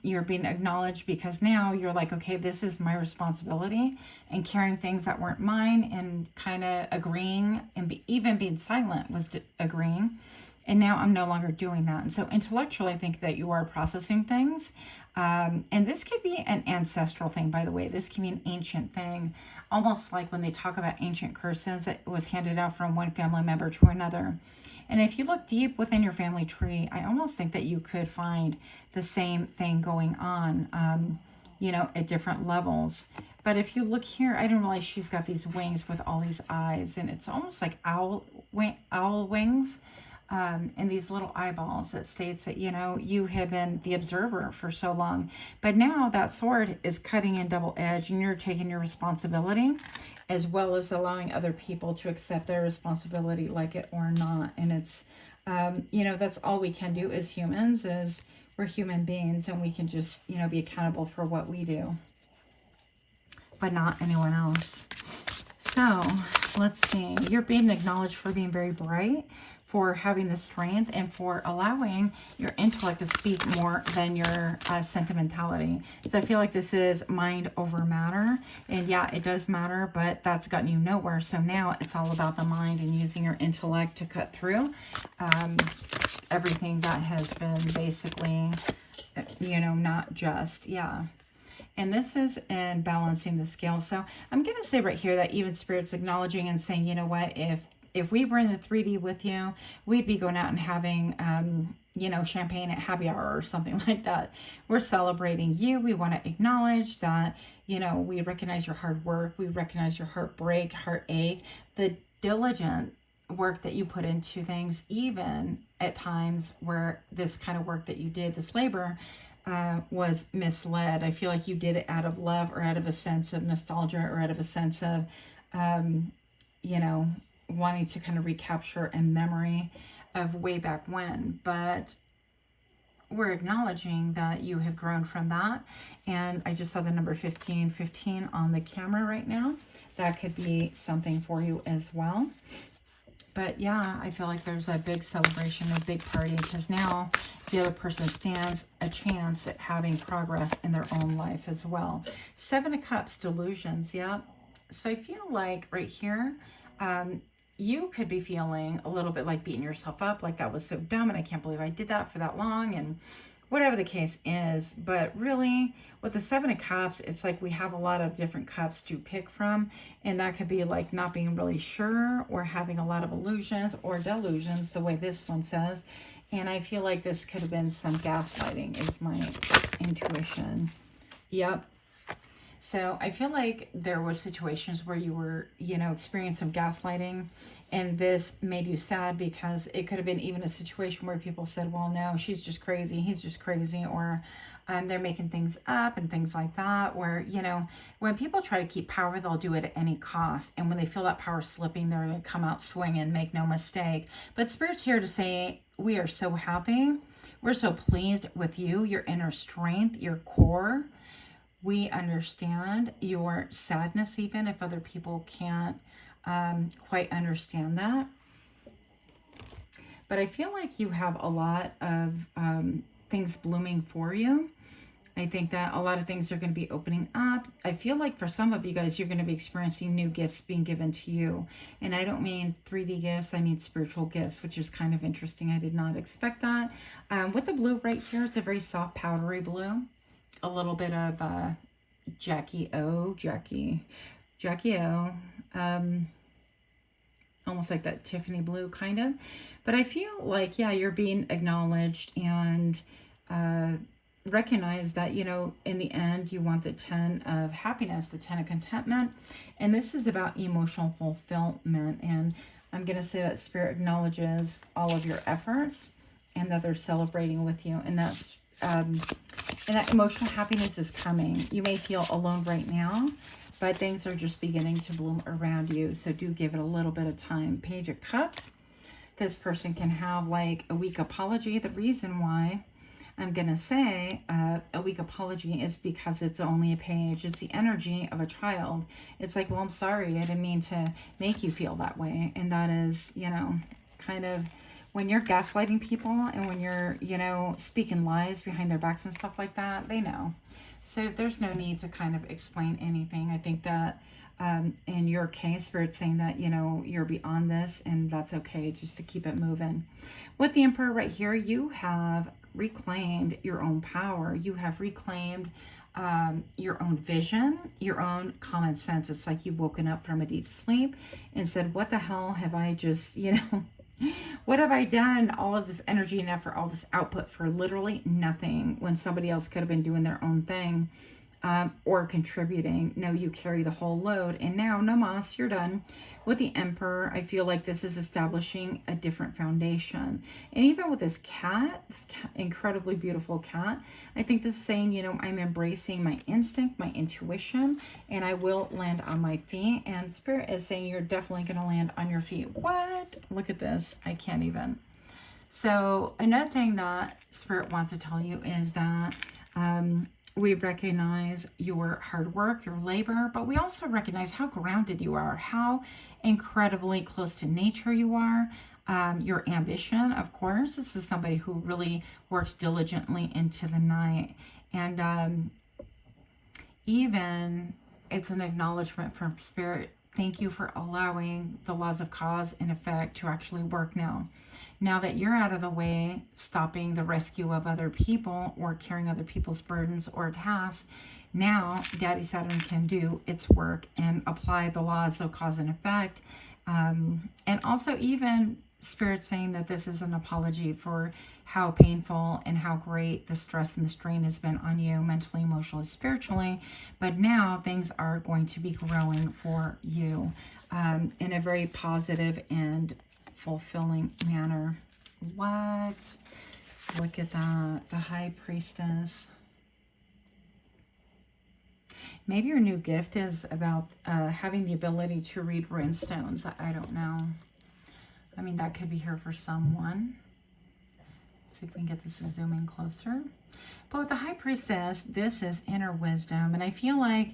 you're being acknowledged because now you're like, okay, this is my responsibility, and carrying things that weren't mine, and kind of agreeing, and even being silent was agreeing. And now I'm no longer doing that. And so intellectually, I think that you are processing things. And this could be an ancestral thing, by the way. This can be an ancient thing, almost like when they talk about ancient curses that was handed out from one family member to another. And if you look deep within your family tree, I almost think that you could find the same thing going on, you know, at different levels. But if you look here, I didn't realize she's got these wings with all these eyes, and it's almost like owl wings, and these little eyeballs that states that, you know, you have been the observer for so long. But now that sword is cutting in double edge, and you're taking your responsibility, as well as allowing other people to accept their responsibility, like it or not. And it's, you know, that's all we can do as humans, is we're human beings, and we can just, you know, be accountable for what we do, but not anyone else. So let's see. You're being acknowledged for being very bright, for having the strength, and for allowing your intellect to speak more than your sentimentality. So I feel like this is mind over matter. And yeah, it does matter, but that's gotten you nowhere. So now it's all about the mind and using your intellect to cut through everything that has been basically, you know, not just, yeah. And this is in balancing the scale. So I'm going to say right here that even Spirit's acknowledging and saying, you know what, if we were in the 3D with you, we'd be going out and having, you know, champagne at happy hour or something like that. We're celebrating you. We want to acknowledge that, you know, we recognize your hard work. We recognize your heartbreak, heartache, the diligent work that you put into things, even at times where this kind of work that you did, this labor, was misled. I feel like you did it out of love, or out of a sense of nostalgia, or out of a sense of, you know, wanting to kind of recapture a memory of way back when. But we're acknowledging that you have grown from that. And I just saw the number 1515 on the camera right now. That could be something for you as well. But yeah, I feel like there's a big celebration, a big party, because now the other person stands a chance at having progress in their own life as well. Seven of Cups, delusions, yeah. So I feel like right here, you could be feeling a little bit like beating yourself up, like that was so dumb and I can't believe I did that for that long, and whatever the case is. But really, with the Seven of Cups, it's like we have a lot of different cups to pick from, and that could be like not being really sure or having a lot of illusions or delusions, the way this one says. And I feel like this could have been some gaslighting is my intuition. Yep. So I feel like there were situations where you were, experiencing some gaslighting, and this made you sad because it could have been even a situation where people said, well, no, she's just crazy, he's just crazy, or they're making things up and things like that, where, when people try to keep power, they'll do it at any cost. And when they feel that power slipping, they're going to come out swinging, make no mistake. But Spirit's here to say, we are so happy. We're so pleased with you, your inner strength, your core. We understand your sadness, even if other people can't quite understand that. But I feel like you have a lot of things blooming for you. I think that a lot of things are going to be opening up. I feel like for some of you guys, you're going to be experiencing new gifts being given to you. And I don't mean 3D gifts, I mean spiritual gifts, which is kind of interesting. I did not expect that. With the blue right here, it's a very soft, powdery blue. A little bit of Jackie O, almost like that Tiffany blue kind of. But I feel like, yeah, you're being acknowledged and recognize that, in the end, you want the 10 of happiness, the 10 of contentment. And this is about emotional fulfillment. And I'm going to say that Spirit acknowledges all of your efforts and that they're celebrating with you. And that's and that emotional happiness is coming. You may feel alone right now, but things are just beginning to bloom around you. So do give it a little bit of time. Page of Cups. This person can have like a weak apology. The reason why I'm going to say a weak apology is because it's only a page. It's the energy of a child. It's like, well, I'm sorry. I didn't mean to make you feel that way. And that is, kind of when you're gaslighting people and when you're, speaking lies behind their backs and stuff like that, they know. So there's no need to kind of explain anything. I think that in your case, Spirit's saying that, you're beyond this and that's okay, just to keep it moving. With the Emperor right here, you have reclaimed your own power. You have reclaimed your own vision, your own common sense. It's like you've woken up from a deep sleep and said, what the hell have I just, what have I done? All of this energy and effort, all this output for literally nothing when somebody else could have been doing their own thing or contributing. No, you carry the whole load. And now, namas, you're done. With the Emperor, I feel like this is establishing a different foundation. And even with this cat, incredibly beautiful cat, I think this is saying, I'm embracing my instinct, my intuition, and I will land on my feet. And Spirit is saying you're definitely going to land on your feet. What? Look at this. I can't even. So another thing that Spirit wants to tell you is that we recognize your hard work, your labor, but we also recognize how grounded you are, how incredibly close to nature you are, your ambition, of course. This is somebody who really works diligently into the night. And even it's an acknowledgement from Spirit. Thank you for allowing the laws of cause and effect to actually work now. Now that you're out of the way, stopping the rescue of other people or carrying other people's burdens or tasks, now Daddy Saturn can do its work and apply the laws of cause and effect. And also even Spirit saying that this is an apology for how painful and how great the stress and the strain has been on you mentally, emotionally, spiritually. But now things are going to be growing for you in a very positive and fulfilling manner. What? Look at that. The High Priestess. Maybe your new gift is about having the ability to read rune stones. I don't know. I mean, that could be here for someone. Let's see if we can get this zooming closer. But with the High Priestess, this is inner wisdom. And I feel like,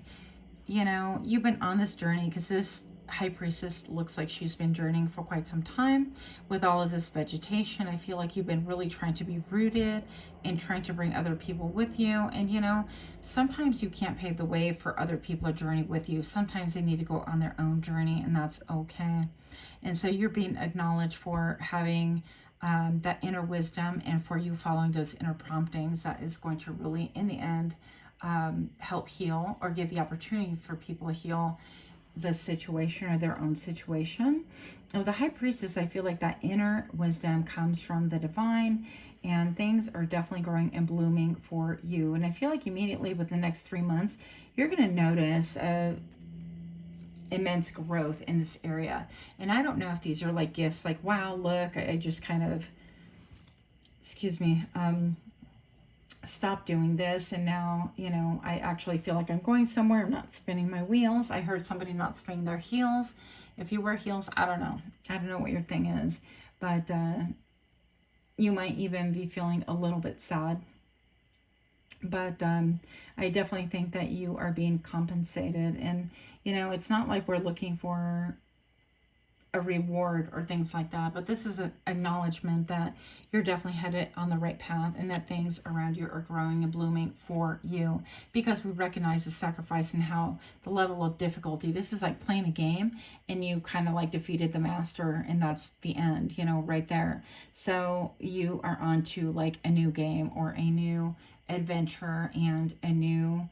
you've been on this journey because this High Priestess looks like she's been journeying for quite some time with all of this vegetation. I feel like you've been really trying to be rooted and trying to bring other people with you. And you know, sometimes you can't pave the way for other people to journey with you. Sometimes they need to go on their own journey, and that's okay. And so you're being acknowledged for having that inner wisdom, and for you following those inner promptings that is going to really, in the end, help heal or give the opportunity for people to heal the situation or their own situation. With the High Priestess, I feel like that inner wisdom comes from the divine, and things are definitely growing and blooming for you. And I feel like immediately within the next 3 months, you're going to notice immense growth in this area. And I don't know if these are like gifts, like, wow, look, I just kind of, excuse me, stopped doing this, and now, you know, I actually feel like I'm going somewhere. I'm not spinning my wheels. I heard somebody not spinning their heels. If you wear heels, I don't know what your thing is, but you might even be feeling a little bit sad. But I definitely think that you are being compensated, and you know, it's not like we're looking for a reward or things like that, but this is an acknowledgement that you're definitely headed on the right path, and that things around you are growing and blooming for you, because we recognize the sacrifice and how the level of difficulty. This is like playing a game, and you kind of like defeated the master, and that's the end, you know, right there. So you are on to like a new game or a new adventure and a new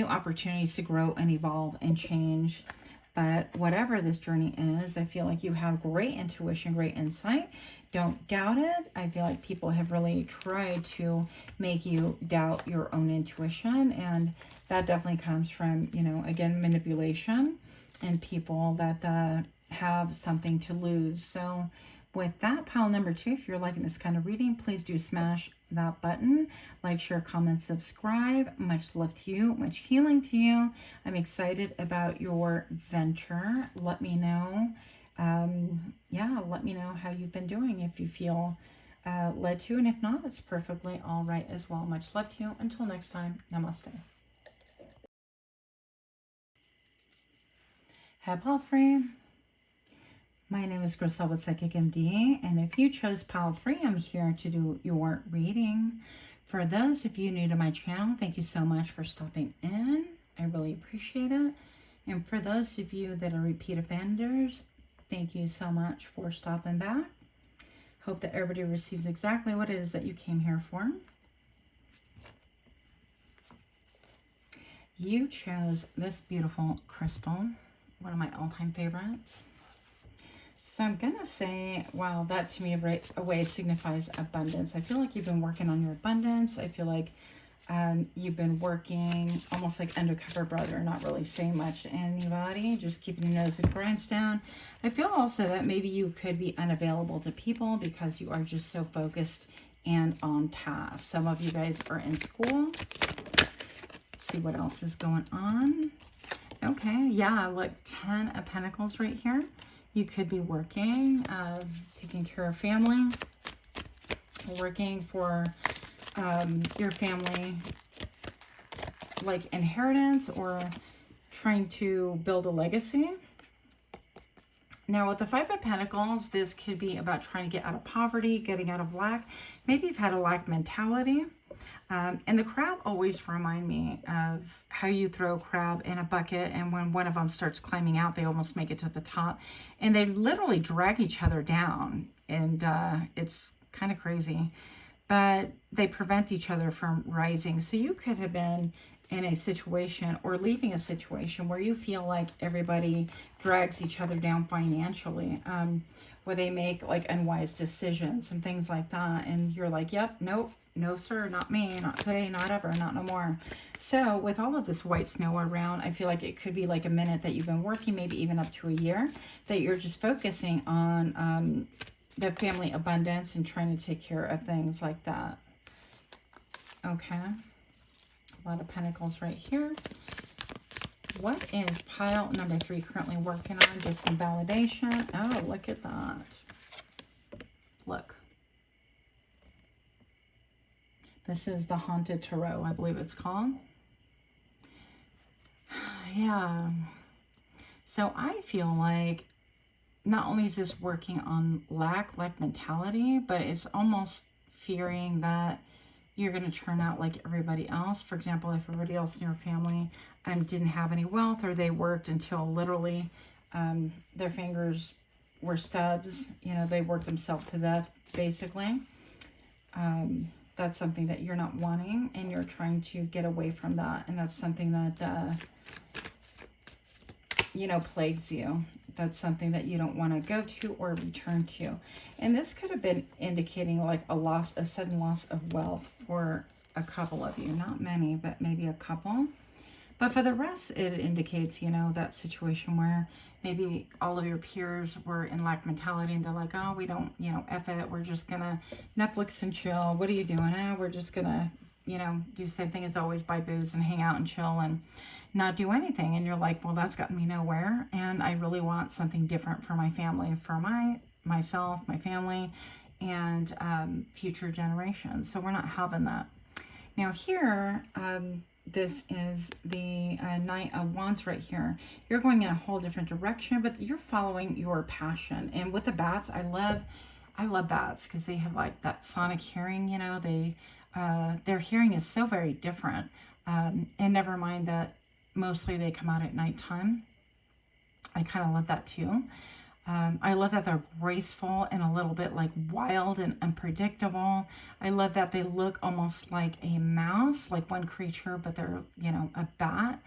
opportunities to grow and evolve and change. But whatever this journey is, I feel like you have great intuition, great insight. Don't doubt it. I feel like people have really tried to make you doubt your own intuition, and that definitely comes from, you know, again, manipulation and people that have something to lose. So with that, pile number 2, if you're liking this kind of reading, please do smash that button. Like, share, comment, subscribe. Much love to you. Much healing to you. I'm excited about your venture. Let me know. Let me know how you've been doing if you feel led to. And if not, it's perfectly all right as well. Much love to you. Until next time, namaste. Have pile 3. My name is Griselle with Psychic MD, and if you chose pile 3, I'm here to do your reading. For those of you new to my channel, thank you so much for stopping in. I really appreciate it. And for those of you that are repeat offenders, thank you so much for stopping back. Hope that everybody receives exactly what it is that you came here for. You chose this beautiful crystal, one of my all-time favorites. So I'm going to say, wow, that to me right away signifies abundance. I feel like you've been working on your abundance. I feel like you've been working almost like undercover brother, not really saying much to anybody, just keeping your nose and grinds down. I feel also that maybe you could be unavailable to people because you are just so focused and on task. Some of you guys are in school. Let's see what else is going on. Okay, yeah, like 10 of Pentacles right here. You could be working, taking care of family, working for your family, like inheritance, or trying to build a legacy. Now with the 5 of Pentacles, this could be about trying to get out of poverty, getting out of lack. Maybe you've had a lack mentality. And the crab always remind me of how you throw a crab in a bucket, and when one of them starts climbing out, they almost make it to the top, and they literally drag each other down, and it's kind of crazy, but they prevent each other from rising. So you could have been in a situation or leaving a situation where you feel like everybody drags each other down financially, where they make like unwise decisions and things like that, and you're like, yep, nope, no sir, not me, not today, not ever, not no more. So with all of this white snow around, I feel like it could be like a minute that you've been working, maybe even up to a year, that you're just focusing on the family abundance and trying to take care of things like that. Okay, a lot of Pentacles right here. What is pile number 3 currently working on? Just some validation. Oh, look at that. Look. This is the Haunted Tarot, I believe it's called. Yeah. So I feel like not only is this working on lack mentality, but it's almost fearing that you're going to turn out like everybody else. For example, if everybody else in your family didn't have any wealth, or they worked until literally their fingers were stubs, you know, they worked themselves to death, basically. That's something that you're not wanting, and you're trying to get away from that. And that's something that, you know, plagues you. That's something that you don't want to go to or return to. And this could have been indicating like a sudden loss of wealth for a couple of you. Not many, but maybe a couple. But for the rest, it indicates, you know, that situation where maybe all of your peers were in lack mentality, and they're like, oh, we don't, you know, F it. We're just going to Netflix and chill. What are you doing? We're just going to, you know, do the same thing as always, buy booze and hang out and chill and not do anything. And you're like, well, that's gotten me nowhere. And I really want something different for my family, for myself, my family, and future generations. So we're not having that. Now here, this is the Knight of Wands right here. You're going in a whole different direction, but you're following your passion. And with the bats, I love bats because they have like that sonic hearing, you know, their hearing is so very different. And never mind that mostly they come out at nighttime. I kind of love that too. I love that they're graceful and a little bit like wild and unpredictable. I love that they look almost like a mouse, like one creature, but they're, you know, a bat.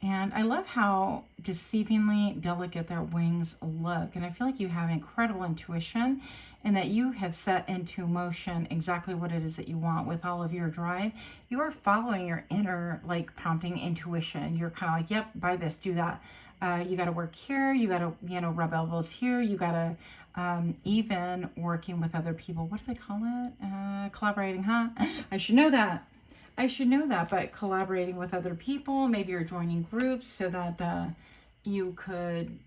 And I love how deceivingly delicate their wings look. And I feel like you have incredible intuition, and that you have set into motion exactly what it is that you want with all of your drive. You are following your inner, like, prompting intuition. You're kind of like, yep, buy this, do that. You got to work here. You got to, you know, rub elbows here. You got to even working with other people. What do they call it? Collaborating, huh? I should know that. But collaborating with other people. Maybe you're joining groups so that you could,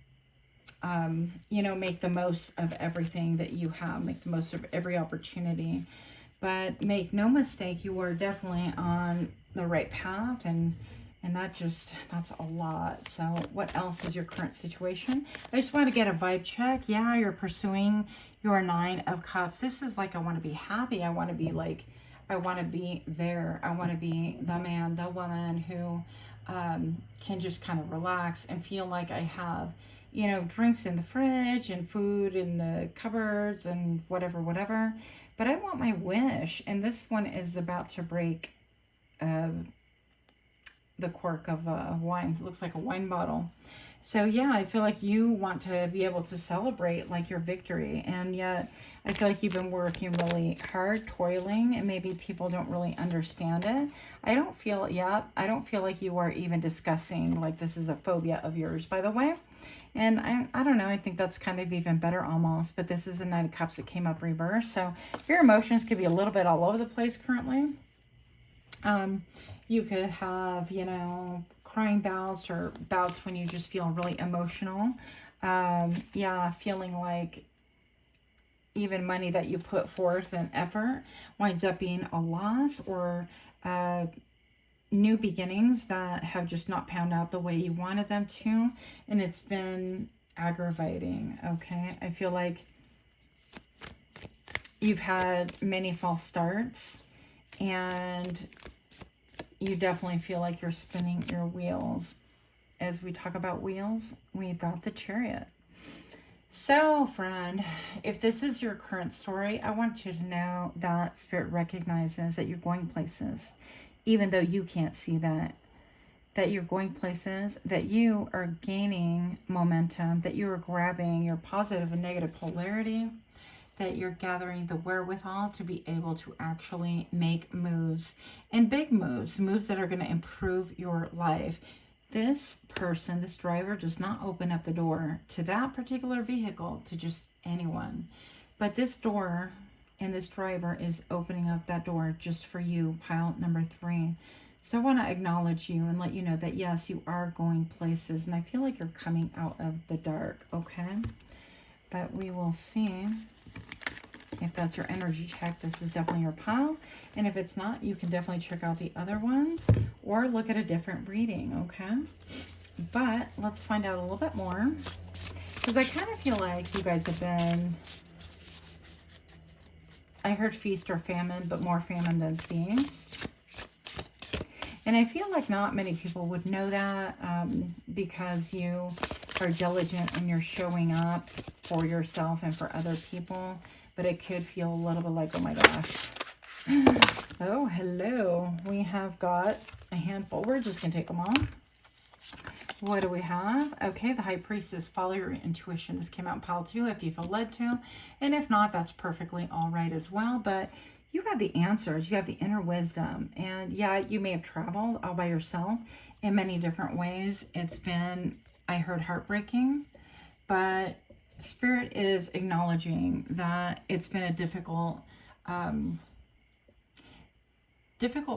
you know, make the most of everything that you have. Make the most of every opportunity. But make no mistake, you are definitely on the right path, and that's a lot. So what else is your current situation? I just want to get a vibe check. Yeah, you're pursuing your 9 of Cups. This is like, I want to be happy. I want to be like, I want to be there. I want to be the man, the woman who can just kind of relax and feel like I have, you know, drinks in the fridge and food in the cupboards and whatever. But I want my wish. And this one is about to break the cork of wine. It looks like a wine bottle. So yeah, I feel like you want to be able to celebrate like your victory, and yet I feel like you've been working really hard, toiling, and maybe people don't really understand it. I don't feel like you are even discussing like this is a phobia of yours, by the way. And I don't know, I think that's kind of even better almost, but this is a 9 of Cups that came up reversed. So your emotions could be a little bit all over the place currently. You could have, you know, crying bouts or bouts when you just feel really emotional. Yeah, feeling like even money that you put forth and effort winds up being a loss, or new beginnings that have just not panned out the way you wanted them to. And it's been aggravating, okay? I feel like you've had many false starts, and you definitely feel like you're spinning your wheels. As we talk about wheels, we've got the Chariot. So, friend, if this is your current story, I want you to know that Spirit recognizes that you're going places, even though you can't see that you're going places, that you are gaining momentum, that you are grabbing your positive and negative polarity, that you're gathering the wherewithal to be able to actually make moves, and big moves that are going to improve your life. This person, this driver, does not open up the door to that particular vehicle to just anyone. But this door and this driver is opening up that door just for you, pile number 3. So I want to acknowledge you and let you know that, yes, you are going places. And I feel like you're coming out of the dark, okay? But we will see. If that's your energy check, this is definitely your pile. And if it's not, you can definitely check out the other ones or look at a different reading, okay? But let's find out a little bit more. Because I kind of feel like you guys have been, I heard feast or famine, but more famine than feast. And I feel like not many people would know that because you are diligent and you're showing up for yourself and for other people. But it could feel a little bit like, oh my gosh. Oh, hello. We have got a handful. We're just going to take them all. What do we have? Okay, the High Priestess. Follow your intuition. This came out in pile 2 if you feel led to. And if not, that's perfectly all right as well. But you have the answers. You have the inner wisdom. And yeah, you may have traveled all by yourself in many different ways. It's been, I heard, heartbreaking. But Spirit is acknowledging that it's been a difficult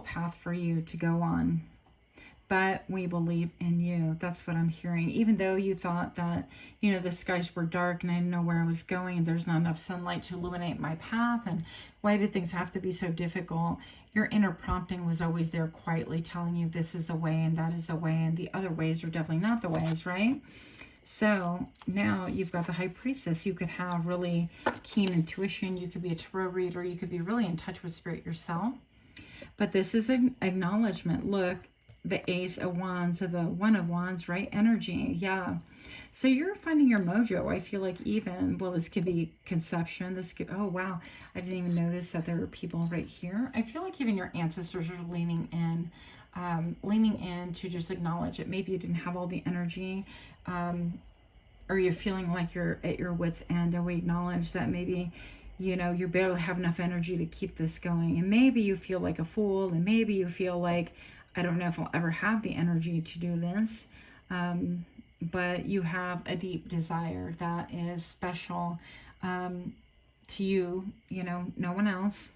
path for you to go on. But we believe in you. That's what I'm hearing. Even though you thought that, you know, the skies were dark and I didn't know where I was going and there's not enough sunlight to illuminate my path, and why did things have to be so difficult? Your inner prompting was always there quietly telling you this is the way and that is the way and the other ways are definitely not the ways, right? So now you've got the High Priestess. You could have really keen intuition. You could be a tarot reader. You could be really in touch with Spirit yourself. But this is an acknowledgement. Look, the Ace of Wands or the One of Wands, right? Energy, yeah. So you're finding your mojo. I feel like even, well, this could be conception. This could, oh, wow. I didn't even notice that there were people right here. I feel like even your ancestors are leaning in to just acknowledge it. Maybe you didn't have all the energy, or you're feeling like you're at your wit's end, and we acknowledge that maybe, you know, you barely have enough energy to keep this going. And maybe you feel like a fool, and maybe you feel like, I don't know if I'll ever have the energy to do this. But you have a deep desire that is special to you, you know, no one else.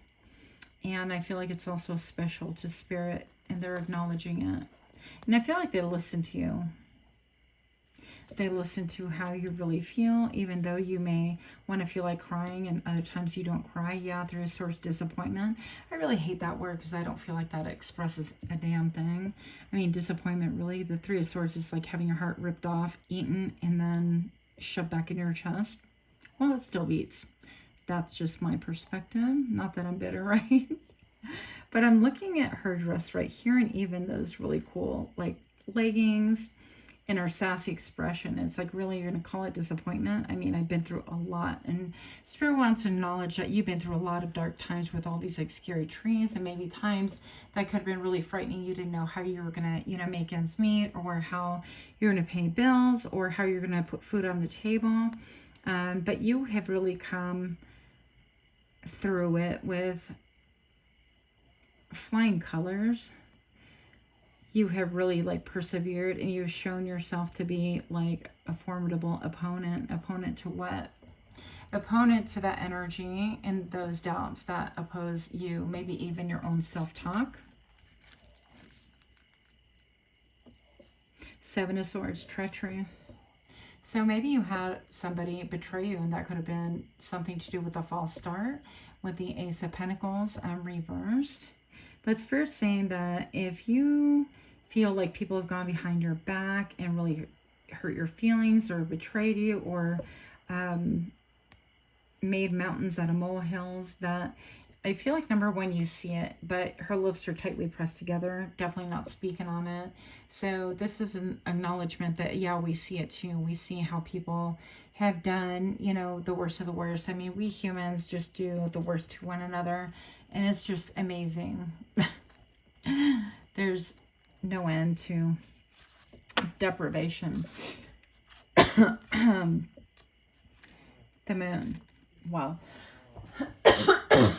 And I feel like it's also special to Spirit, and they're acknowledging it. And I feel like they listen to you. They listen to how you really feel, even though you may want to feel like crying and other times you don't cry. Yeah, there is sort of disappointment. I really hate that word because I don't feel like that expresses a damn thing. I mean, disappointment, really. The Three of Swords is like having your heart ripped off, eaten, and then shoved back in your chest. Well, it still beats. That's just my perspective. Not that I'm bitter, right? But I'm looking at her dress right here, and even those really cool, like, leggings and her sassy expression. It's like, really, you're going to call it disappointment? I mean, I've been through a lot, and Spirit wants to acknowledge that you've been through a lot of dark times with all these like scary trees, and maybe times that could have been really frightening. You didn't know how you were going to, you know, make ends meet, or how you're going to pay bills, or how you're going to put food on the table. But you have really come through it with flying colors. You have really like persevered, and you've shown yourself to be like a formidable opponent. Opponent to what? Opponent to that energy and those doubts that oppose you, maybe even your own self-talk. Seven of Swords, treachery. So maybe you had somebody betray you, and that could have been something to do with a false start, with the Ace of Pentacles reversed. But Spirit's saying that if you feel like people have gone behind your back and really hurt your feelings, or betrayed you, or made mountains out of molehills, that I feel like, number one, you see it, but her lips are tightly pressed together, definitely not speaking on it. So this is an acknowledgement that, yeah, we see it too. We see how people have done, you know, the worst of the worst. I mean, we humans just do the worst to one another, and it's just amazing. There's no end to deprivation. The Moon. Wow.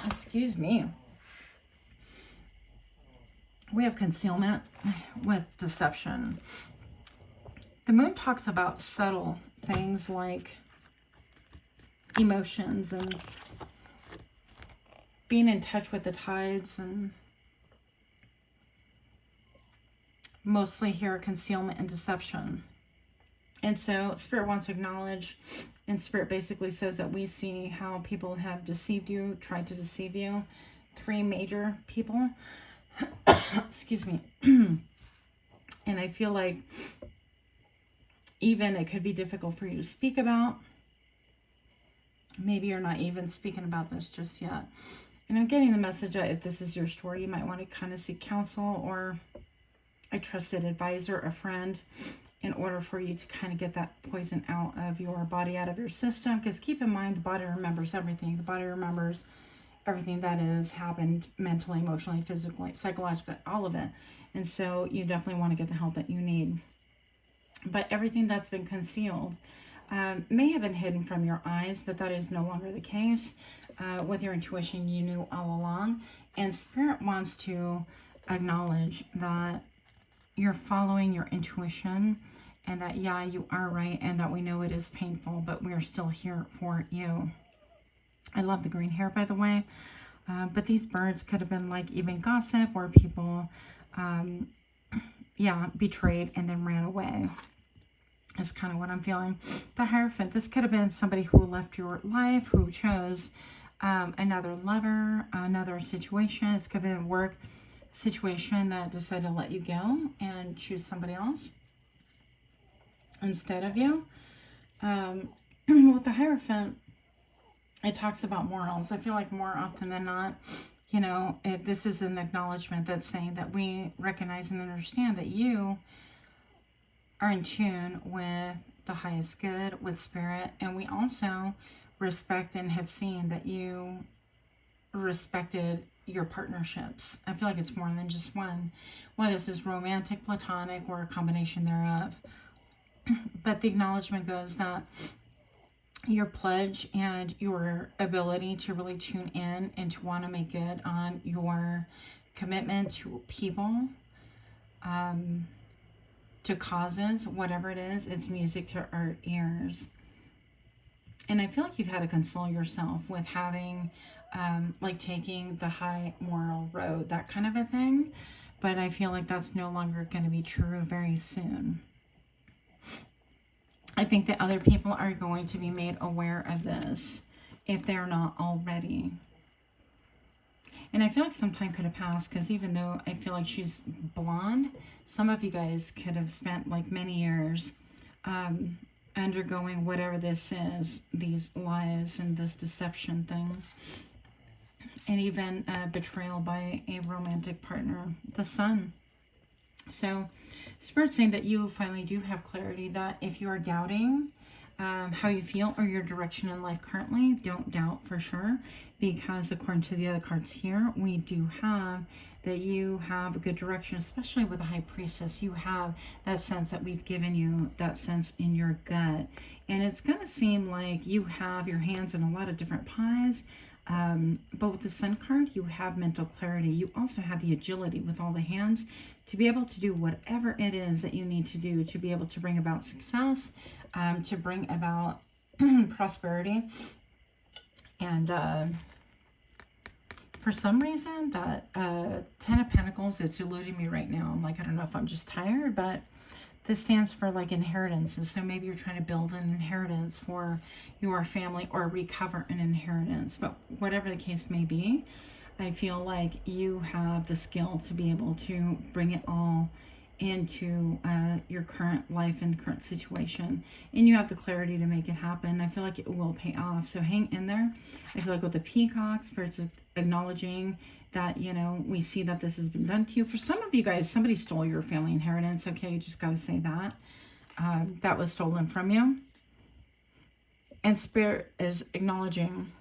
Excuse me. We have concealment with deception. The Moon talks about subtle things like emotions and being in touch with the tides, and mostly here concealment and deception. And so Spirit wants to acknowledge, and Spirit basically says that we see how people have deceived you, tried to deceive you. Three major people. Excuse me. And I feel like even it could be difficult for you to speak about. Maybe you're not even speaking about this just yet. And I'm getting the message that if this is your story, you might want to kind of seek counsel or a trusted advisor, a friend, in order for you to kind of get that poison out of your body, out of your system. Because keep in mind, the body remembers everything. The body remembers everything that has happened mentally, emotionally, physically, psychologically, all of it. And so you definitely want to get the help that you need. But everything that's been concealed may have been hidden from your eyes, but that is no longer the case. With your intuition, you knew all along. And Spirit wants to acknowledge that you're following your intuition, and that, yeah, you are right, and that we know it is painful, but we are still here for you. I love the green hair, by the way. But these birds could have been like even gossip, or people, betrayed and then ran away. Is kind of what I'm feeling. The Hierophant, this could have been somebody who left your life, who chose another lover, another situation. This could have been a work situation that decided to let you go and choose somebody else instead of you. With the Hierophant, it talks about morals. I feel like more often than not, this is an acknowledgement that's saying that we recognize and understand that you are in tune with the highest good, with Spirit, and we also respect and have seen that you respected your partnerships. I feel like it's more than just one. Whether this is romantic, platonic, or a combination thereof. But the acknowledgement goes that your pledge and your ability to really tune in and to want to make good on your commitment to people, to causes, whatever it is, it's music to our ears. And I feel like you've had to console yourself with having, taking the high moral road, that kind of a thing. But I feel like that's no longer going to be true very soon. I think that other people are going to be made aware of this if they're not already. And I feel like some time could have passed, because even though I feel like she's blonde, some of you guys could have spent like many years undergoing whatever this is, these lies and this deception thing. And even betrayal by a romantic partner, the Sun. So Spirit's saying that you finally do have clarity, that if you are doubting how you feel or your direction in life currently, don't doubt for sure, because according to the other cards here, we do have that you have a good direction, especially with the High Priestess. You have that sense that we've given you, that sense in your gut. And it's going to seem like you have your hands in a lot of different pies. But with the Sun card, you have mental clarity. You also have the agility with all the hands to be able to do whatever it is that you need to do to be able to bring about success, to bring about prosperity. And for some reason, that Ten of Pentacles, it's eluding me right now. I'm like, I don't know if I'm just tired, but this stands for like inheritances. So maybe you're trying to build an inheritance for your family or recover an inheritance. But whatever the case may be, I feel like you have the skill to be able to bring it all into your current life and current situation. And you have the clarity to make it happen. I feel like it will pay off. So hang in there. I feel like with the Peacock, Spirit's acknowledging that, we see that this has been done to you. For some of you guys, somebody stole your family inheritance. Okay, you just got to say that. That was stolen from you. And Spirit is acknowledging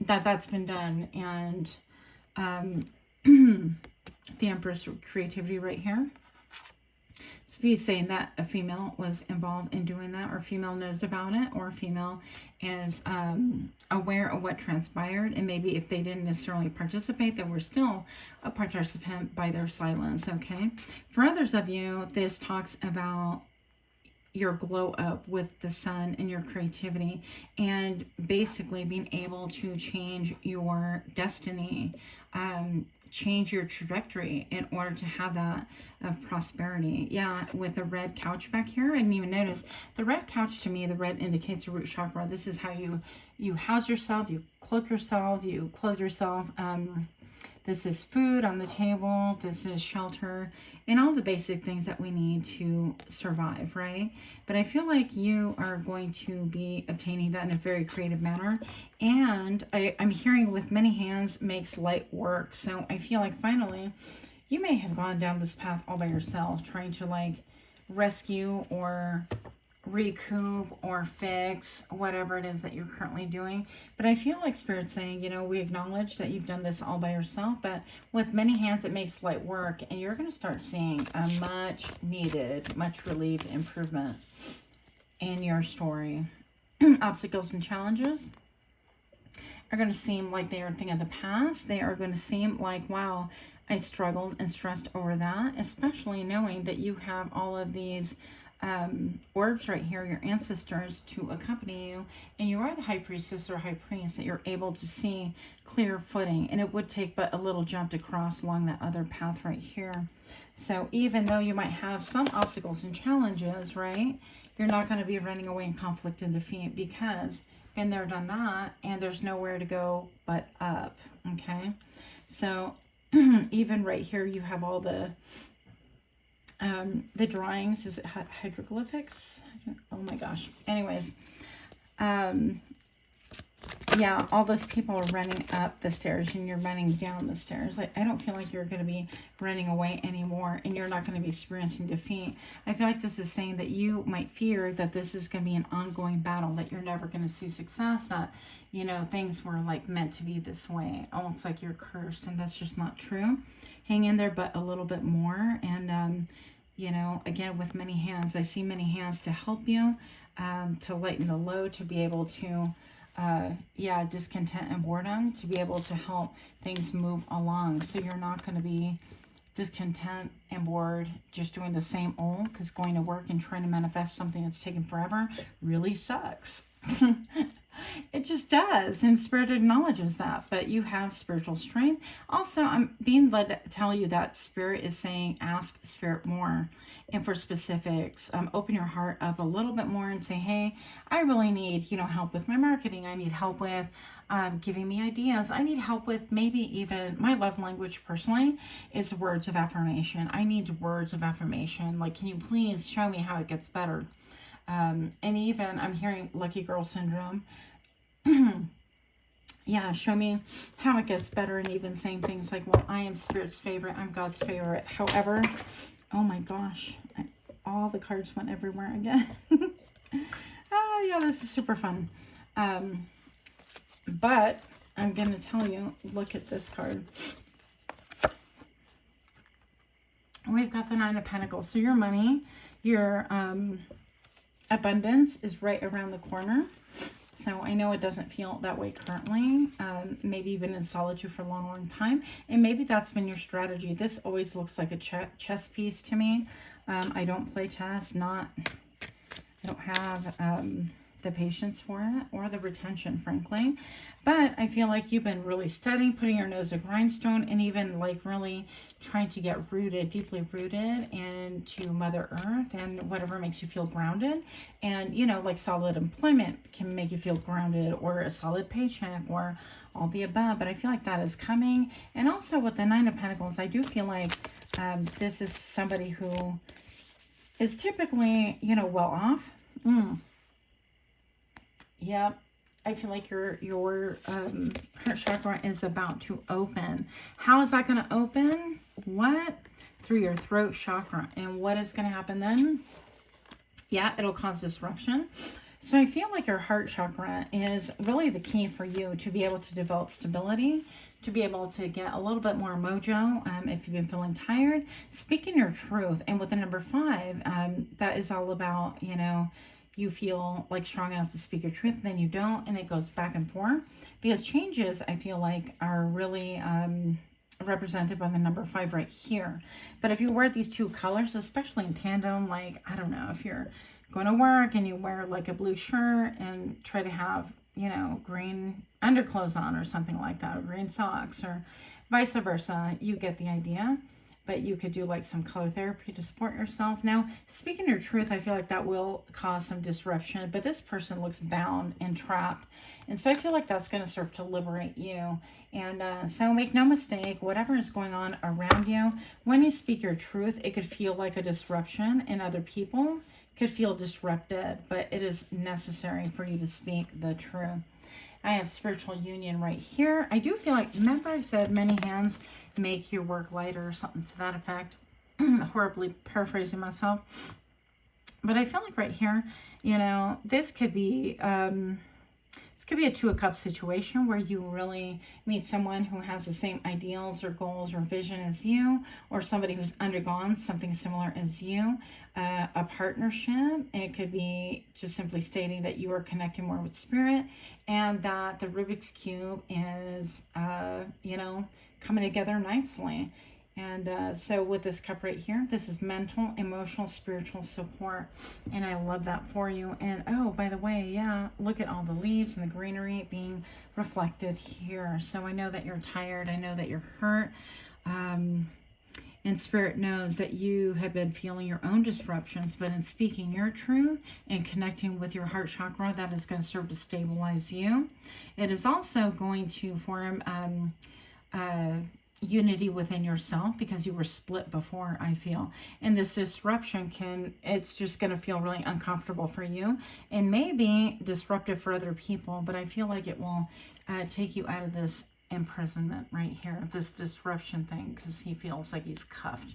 that that's been done. And the Empress creativity right here. So he's saying that a female was involved in doing that, or a female knows about it, or a female is aware of what transpired, and maybe if they didn't necessarily participate, they were still a participant by their silence, okay? For others of you, this talks about your glow up with the Sun and your creativity, and basically being able to change your destiny, change your trajectory in order to have that of prosperity. Yeah, with the red couch back here, I didn't even notice. The red couch, to me, the red indicates the root chakra. This is how you house yourself, you cloak yourself, you clothe yourself. This is food on the table. This is shelter and all the basic things that we need to survive, right? But I feel like you are going to be obtaining that in a very creative manner. And I'm hearing with many hands makes light work. So I feel like finally you may have gone down this path all by yourself, trying to like rescue or recoup or fix whatever it is that you're currently doing. But I feel like Spirit's saying, you know, we acknowledge that you've done this all by yourself, but with many hands it makes light work, and you're going to start seeing a much needed, much relieved improvement in your story. Obstacles and challenges are going to seem like they are a thing of the past. They are going to seem like, wow, I struggled and stressed over that, especially knowing that you have all of these orbs right here, your ancestors, to accompany you, and you are the high priestess or high priest, that you're able to see clear footing, and it would take but a little jump to cross along that other path right here. So even though you might have some obstacles and challenges, right, you're not going to be running away in conflict and defeat, because been there, done that, and there's nowhere to go but up. Okay, so even right here you have all the drawings. Is it hieroglyphics? Oh my gosh. Anyways, yeah, all those people are running up the stairs and you're running down the stairs. Like, I don't feel like you're going to be running away anymore, and you're not going to be experiencing defeat. I feel like this is saying that you might fear that this is going to be an ongoing battle, that you're never going to see success, that, you know, things were like meant to be this way, almost like you're cursed, and that's just not true. Hang in there, but a little bit more. And, you know, again, with many hands, I see many hands to help you, to lighten the load, to be able to, yeah, discontent and boredom, to be able to help things move along. So you're not going to be discontent and bored just doing the same old, because going to work and trying to manifest something that's taken forever really sucks. It just does, and Spirit acknowledges that, but you have spiritual strength. Also, I'm being led to tell you that Spirit is saying ask Spirit more, and for specifics, open your heart up a little bit more and say, hey, I really need, you know, help with my marketing. I need help with giving me ideas. I need help with maybe even my love language personally is words of affirmation. I need words of affirmation. Like, can you please show me how it gets better? And even I'm hearing lucky girl syndrome. Yeah, show me how it gets better, and even saying things like, well, I am Spirit's favorite, I'm God's favorite. However, oh my gosh, all the cards went everywhere again. Oh yeah, this is super fun. But I'm going to tell you, look at this card. We've got the Nine of Pentacles. So your money, your abundance is right around the corner. So I know it doesn't feel that way currently. Maybe you've been in solitude for a long, long time. And maybe that's been your strategy. This always looks like a chess piece to me. I don't play chess. I don't have the patience for it or the retention, frankly. But I feel like you've been really studying, putting your nose to grindstone, and even like really trying to get rooted, deeply rooted into Mother Earth and whatever makes you feel grounded. And, you know, like solid employment can make you feel grounded, or a solid paycheck, or all the above. But I feel like that is coming. And also with the Nine of Pentacles, I do feel like this is somebody who is typically, you know, well off. Yep. I feel like your heart chakra is about to open. How is that going to open? What? Through your throat chakra. And what is going to happen then? Yeah, it'll cause disruption. So I feel like your heart chakra is really the key for you to be able to develop stability, to be able to get a little bit more mojo if you've been feeling tired. Speaking your truth. And with the number 5, that is all about, you know, you feel like strong enough to speak your truth, then you don't, and it goes back and forth. Because changes, I feel like, are really represented by the number 5 right here. But if you wear these two colors, especially in tandem, like, I don't know, if you're going to work and you wear like a blue shirt and try to have, you know, green underclothes on or something like that, or green socks, or vice versa, you get the idea. but you could do like some color therapy to support yourself. Now, speaking your truth, I feel like that will cause some disruption, but this person looks bound and trapped. And so I feel like that's going to serve to liberate you. And so make no mistake, whatever is going on around you, when you speak your truth, it could feel like a disruption, and other people could feel disrupted, but it is necessary for you to speak the truth. I have spiritual union right here. I do feel like, remember I said many hands make your work lighter or something to that effect. Horribly paraphrasing myself. But I feel like right here, you know, this could be a Two of Cups situation where you really meet someone who has the same ideals or goals or vision as you, or somebody who's undergone something similar as you. A partnership. It could be just simply stating that you are connecting more with spirit, and that the Rubik's Cube is, you know, coming together nicely. And so with this cup right here, this is mental, emotional, spiritual support. And I love that for you. And oh, by the way, yeah, look at all the leaves and the greenery being reflected here. So I know that you're tired. I know that you're hurt. And Spirit knows that you have been feeling your own disruptions, but in speaking your truth and connecting with your heart chakra, that is going to serve to stabilize you. It is also going to form unity within yourself, because you were split before, I feel. And this disruption it's just going to feel really uncomfortable for you and maybe disruptive for other people, but I feel like it will take you out of this imprisonment right here, this disruption thing, because he feels like he's cuffed,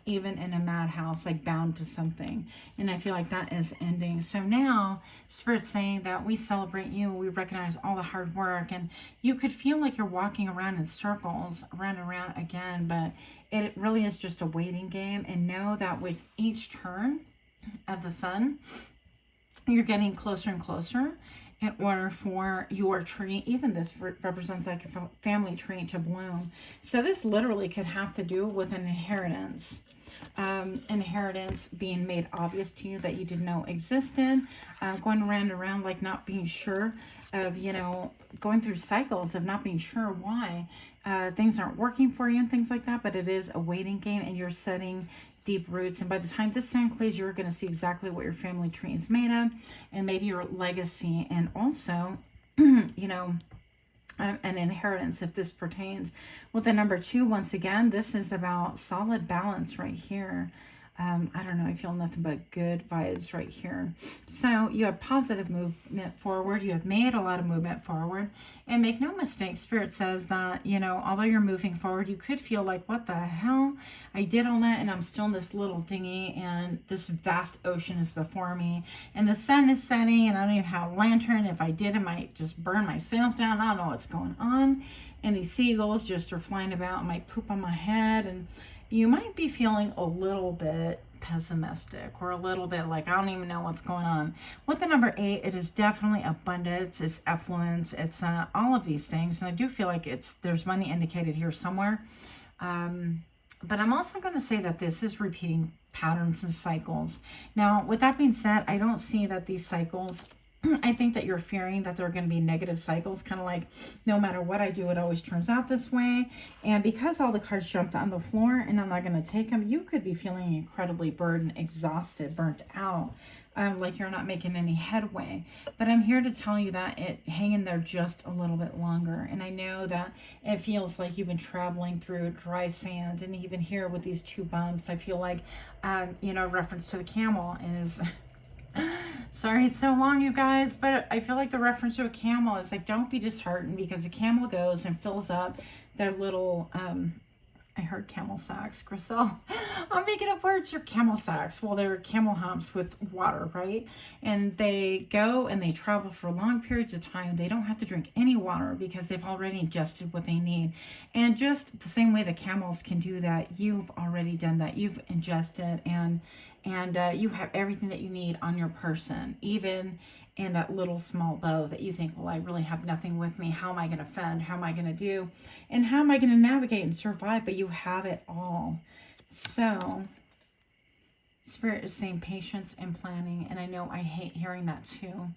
even in a madhouse, like bound to something. And I feel like that is ending. So now Spirit's saying that we celebrate you, we recognize all the hard work, and you could feel like you're walking around in circles, around and around again, but it really is just a waiting game. And know that with each turn of the sun, you're getting closer and closer in order for your tree, even this represents like a family tree, to bloom. So this literally could have to do with an inheritance. Inheritance being made obvious to you that you didn't know existed. Going around and around, like not being sure of, you know, going through cycles of not being sure why things aren't working for you and things like that. But it is a waiting game, and you're setting deep roots. And by the time this sign clears, you're going to see exactly what your family tree is made of, and maybe your legacy, and also, you know, an inheritance if this pertains. With the number 2, once again, this is about solid balance right here. I don't know, I feel nothing but good vibes right here. So you have positive movement forward. You have made a lot of movement forward. And make no mistake, Spirit says that, you know, although you're moving forward, you could feel like, what the hell? I did all that and I'm still in this little dinghy, and this vast ocean is before me. And the sun is setting, and I don't even have a lantern. If I did, it might just burn my sails down. I don't know what's going on. And these seagulls just are flying about and might poop on my head. And you might be feeling a little bit pessimistic, or a little bit like, I don't even know what's going on. With the number 8, it is definitely abundance, it's affluence, it's all of these things. And I do feel like there's money indicated here somewhere. But I'm also going to say that this is repeating patterns and cycles. Now, with that being said, I don't see that these cycles, I think that you're fearing that there are going to be negative cycles, kind of like, no matter what I do, it always turns out this way. And because all the cards jumped on the floor and I'm not going to take them, you could be feeling incredibly burdened, exhausted, burnt out, like you're not making any headway. But I'm here to tell you that hang in there just a little bit longer. And I know that it feels like you've been traveling through dry sand, and even here with these 2 bumps, I feel like, you know, reference to the camel is... Sorry it's so long, you guys, but I feel like the reference to a camel is like, don't be disheartened, because a camel goes and fills up their little, I heard camel sacks, Grisel. I'm making up words for camel sacks. Well, they're camel humps with water, right? And they go and they travel for long periods of time. They don't have to drink any water because they've already ingested what they need. And just the same way the camels can do that, you've already done that. You've ingested, and you have everything that you need on your person, even in that little small bow that you think, well, I really have nothing with me. How am I going to fend? How am I going to do? And how am I going to navigate and survive? But you have it all. So Spirit is saying patience and planning. And I know I hate hearing that too.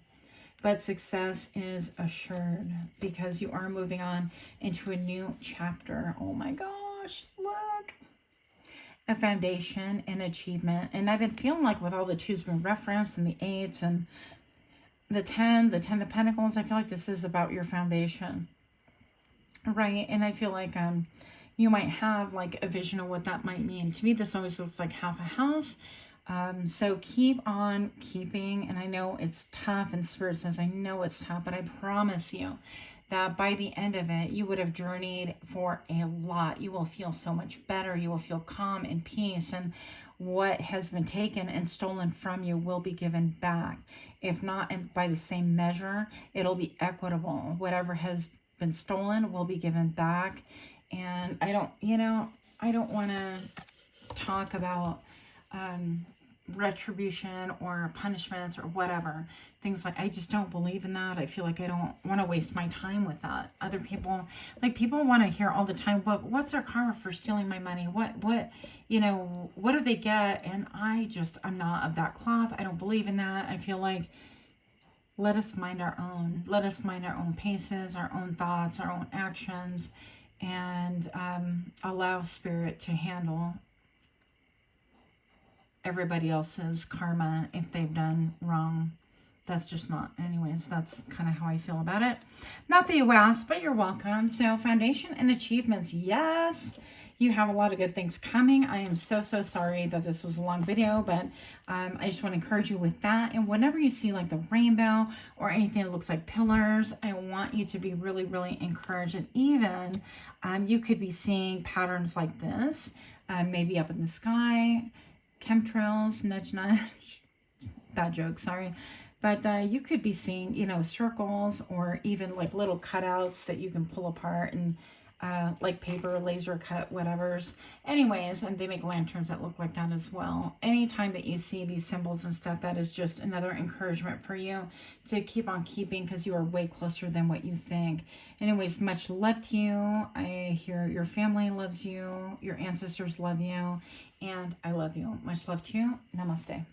But success is assured, because you are moving on into a new chapter. Oh my gosh, look. a foundation and achievement. And I've been feeling like with all the twos been referenced and the eights and the 10 of Pentacles, I feel like this is about your foundation, right? And I feel like you might have like a vision of what that might mean. To me, this always looks like half a house. So keep on keeping. And I know it's tough, and Spirit says, I know it's tough, but I promise you that by the end of it, you would have journeyed for a lot. You will feel so much better. You will feel calm and peace. And what has been taken and stolen from you will be given back. If not by the same measure, it'll be equitable. Whatever has been stolen will be given back. And I don't want to talk about retribution or punishments or whatever. Things like, I just don't believe in that. I feel like I don't want to waste my time with that. Other people, like people want to hear all the time, what's their karma for stealing my money? What do they get? And I'm not of that cloth. I don't believe in that. I feel like let us mind our own paces, our own thoughts, our own actions, and allow Spirit to handle everybody else's karma if they've done wrong. That's just not, anyways, that's kind of how I feel about it. Not that you asked, but you're welcome. So foundation and achievements, yes, you have a lot of good things coming. I am so sorry that this was a long video, but I just want to encourage you with that. And whenever you see like the rainbow or anything that looks like pillars, I want you to be really encouraged. And even you could be seeing patterns like this, maybe up in the sky, chemtrails, nudge, bad joke, sorry. But you could be seeing, circles or even like little cutouts that you can pull apart and like paper, laser cut, whatever's. Anyways, and they make lanterns that look like that as well. Anytime that you see these symbols and stuff, that is just another encouragement for you to keep on keeping, because you are way closer than what you think. Anyways, much love to you. I hear your family loves you, your ancestors love you, and I love you. Much love to you. Namaste.